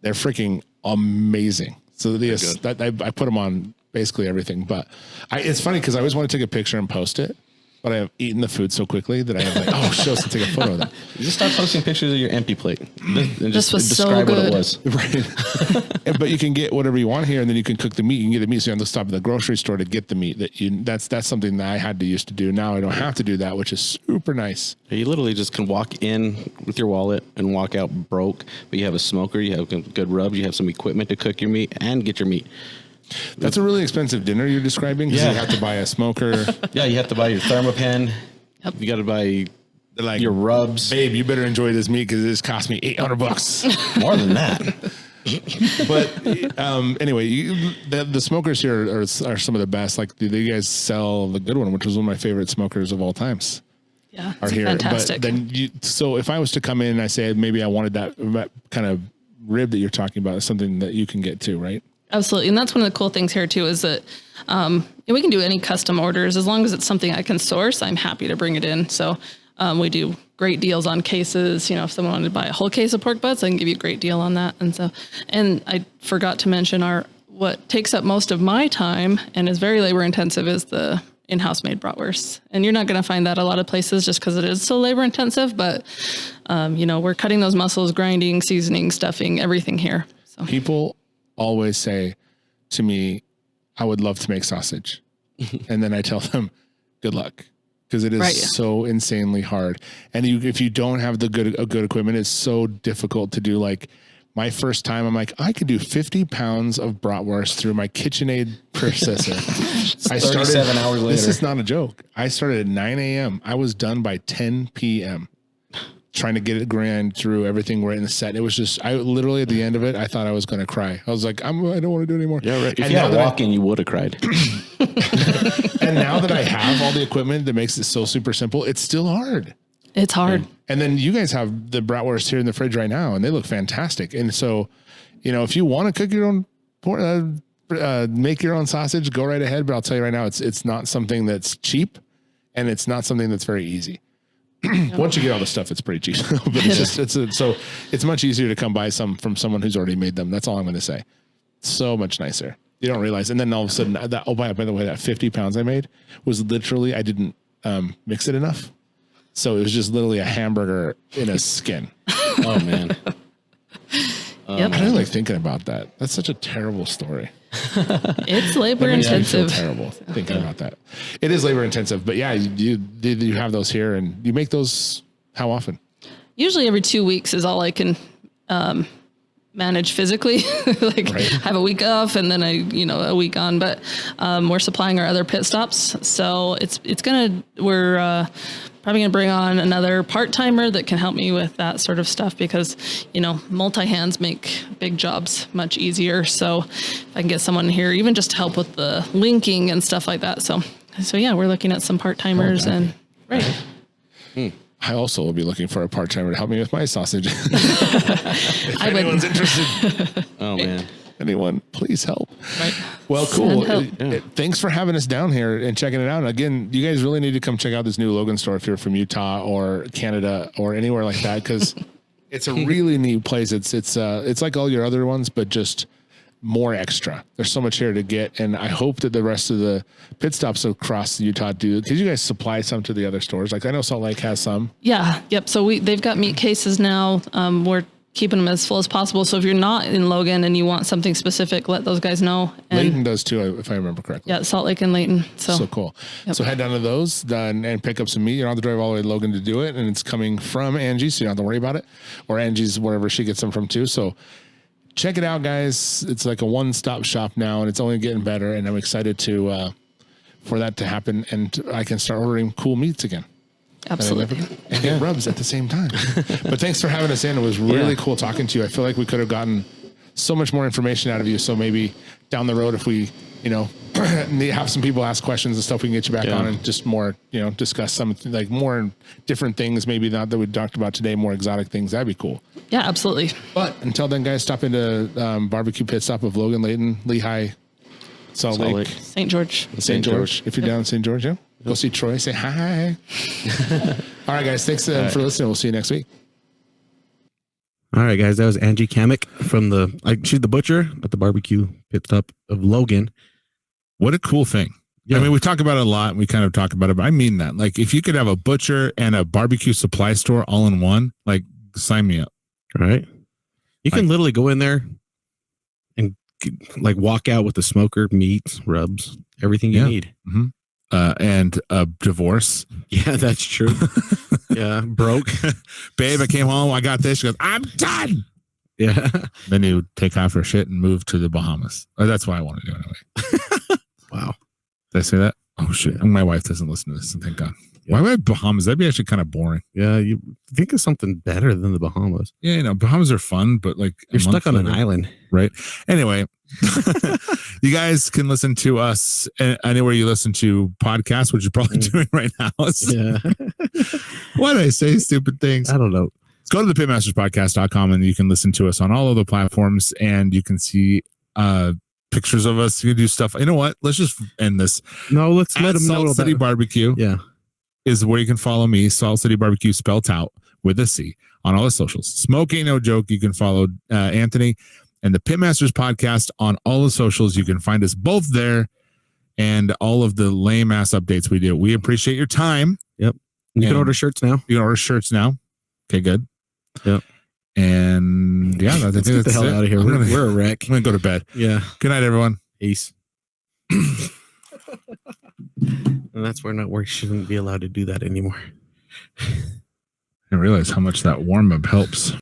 they're freaking amazing. So I put them on basically everything. But it's funny because I always want to take a picture and post it, but I have eaten the food so quickly that I have like, oh, show us and take a photo of that. You just start posting pictures of your empty plate. And This was so describe what it good. was. Right. But you can get whatever you want here, and then you can cook the meat. You can get the meat, so you have to stop at the grocery store to get the meat. That's something that I had to used to do. Now I don't have to do that, which is super nice. You literally just can walk in with your wallet and walk out broke, but you have a smoker, you have good rubs, you have some equipment to cook your meat and get your meat. That's a really expensive dinner you're describing, because Yeah. you have to buy a smoker. Yeah, you have to buy your thermopen. Yep. You got to buy They're like, your rubs. babe, you better enjoy this meat because this cost me $800. More than that. But anyway, the smokers here are some of the best. Like, you guys sell the good one, which was one of my favorite smokers of all times. yeah, Are it's here. fantastic. But then so if I was to come in and I say maybe I wanted that kind of rib that you're talking about, is something that you can get too, right? Absolutely. And that's one of the cool things here too, is that we can do any custom orders as long as it's something I can source. I'm happy to bring it in. So We do great deals on cases. You know, if someone wanted to buy a whole case of pork butts, I can give you a great deal on that. And I forgot to mention what takes up most of my time and is very labor intensive is the in-house made bratwurst. And you're not going to find that a lot of places just because it is so labor intensive, but you know, we're cutting those muscles, grinding, seasoning, stuffing, everything here. So people always say to me, I would love to make sausage. And then I tell them, good luck. Because it is so insanely hard. And if you don't have the good equipment, it's so difficult to do. Like my first time, I'm like, I could do 50 pounds of bratwurst through my KitchenAid processor. I started 7 hours later. This is not a joke. I started at 9 a.m. I was done by 10 p.m. trying to get it grind through everything right in the set. It was just, I literally at the end of it, I thought I was going to cry. I was like, I don't want to do it anymore. Yeah, right. If you had a walk-in, you would have cried. And now that I have all the equipment that makes it so super simple, it's still hard. It's hard. And then you guys have the bratwurst here in the fridge right now, and they look fantastic. And so, you know, if you want to cook your own, make your own sausage, go right ahead. But I'll tell you right now, it's not something that's cheap, and it's not something that's very easy. Once you get all the stuff, it's pretty cheap. But so it's much easier to come buy some from someone who's already made them. That's all I'm going to say. So much nicer. You don't realize. And then all of a sudden, by the way, that 50 pounds I made was literally, I didn't mix it enough. So it was just literally a hamburger in a skin. Oh, man. Yep. I don't like thinking about that. That's such a terrible story. It's labor intensive. Terrible thinking about that. It is labor intensive, but yeah, you have those here, and you make those how often? Usually every 2 weeks is all I can manage physically. Have a week off and then a week on. But we're supplying our other pit stops, so we're probably gonna bring on another part-timer that can help me with that sort of stuff because multi-hands make big jobs much easier. So if I can get someone here, even just to help with the linking and stuff like that. So yeah, we're looking at some part-timers and right. I also will be looking for a part-timer to help me with my sausage. If anyone's interested. Oh man. Anyone, please help. Right. Well, cool. Thanks for having us down here and checking it out. And again, you guys really need to come check out this new Logan store if you're from Utah or Canada or anywhere like that, because it's a really neat place. It's like all your other ones, but just more extra. There's so much here to get, and I hope that the rest of the pit stops across Utah do. Did you guys supply some to the other stores? Like I know Salt Lake has some. Yeah. Yep. So they've got meat cases now. We're keeping them as full as possible. So if you're not in Logan and you want something specific, let those guys know. And Layton does too, if I remember correctly. Yeah, Salt Lake and Layton. So cool. Yep. So head down to those and pick up some meat. You don't have to drive all the way to Logan to do it. And it's coming from Angie, so you don't have to worry about it. Or Angie's wherever she gets them from too. So check it out, guys. It's like a one-stop shop now, and it's only getting better. And I'm excited for that to happen, and I can start ordering cool meats again. Absolutely. And get rubs at the same time. But thanks for having us in. It was really cool talking to you. I feel like we could have gotten so much more information out of you. So maybe down the road, if we, have some people ask questions and stuff, we can get you back on and just more, discuss some like more different things. Maybe not that we talked about today, more exotic things. That'd be cool. Yeah, absolutely. But until then, guys, stop into BBQ Pitstop of Logan, Layton, Lehigh, Salt Lake, St. George. St. George. If you're down in St. George, go see Troy. Say hi. All right, guys. Thanks for listening. We'll see you next week. All right, guys. That was Angie Cammack from she's the butcher at the BBQ Pitstop of Logan. What a cool thing. Yeah. I mean, we talk about it a lot. We kind of talk about it, but I mean that. Like, if you could have a butcher and a barbecue supply store all in one, like, sign me up. All right. You can literally go in there and walk out with the smoker, meats, rubs, everything you need. Mm-hmm. And a divorce. Yeah, that's true. Yeah, broke. Babe, I came home. I got this. She goes, I'm done. Yeah. Then you take off her shit and move to the Bahamas. Oh, that's what I want to do anyway. Wow. Did I say that? Oh, shit. My wife doesn't listen to this, thank God. Yeah. Why would I Bahamas? That'd be actually kind of boring. Yeah, you think of something better than the Bahamas. Yeah, Bahamas are fun, but like you're stuck on an island. Right. Anyway, you guys can listen to us anywhere you listen to podcasts, which you're probably doing right now. Yeah. Why do I say stupid things? I don't know. Let's go to the pitmasterspodcast.com and you can listen to us on all of the platforms and you can see pictures of us. You can do stuff. You know what? Let's just end this. No, let's let them know Salt City Barbecue. Yeah. is where you can follow me, Salt City Barbecue, spelt out with a C, on all the socials. Smoke Ain't No Joke. You can follow Anthony and the Pitmasters podcast on all the socials. You can find us both there, and all of the lame ass updates we do. We appreciate your time. Yep. You can order shirts now. You can order shirts now. Okay, good. Yep. And yeah, I think Get the hell out of here. We're a wreck. I'm gonna go to bed. Yeah. Good night, everyone. Peace. And that's where we shouldn't be allowed to do that anymore. I realize how much that warm up helps.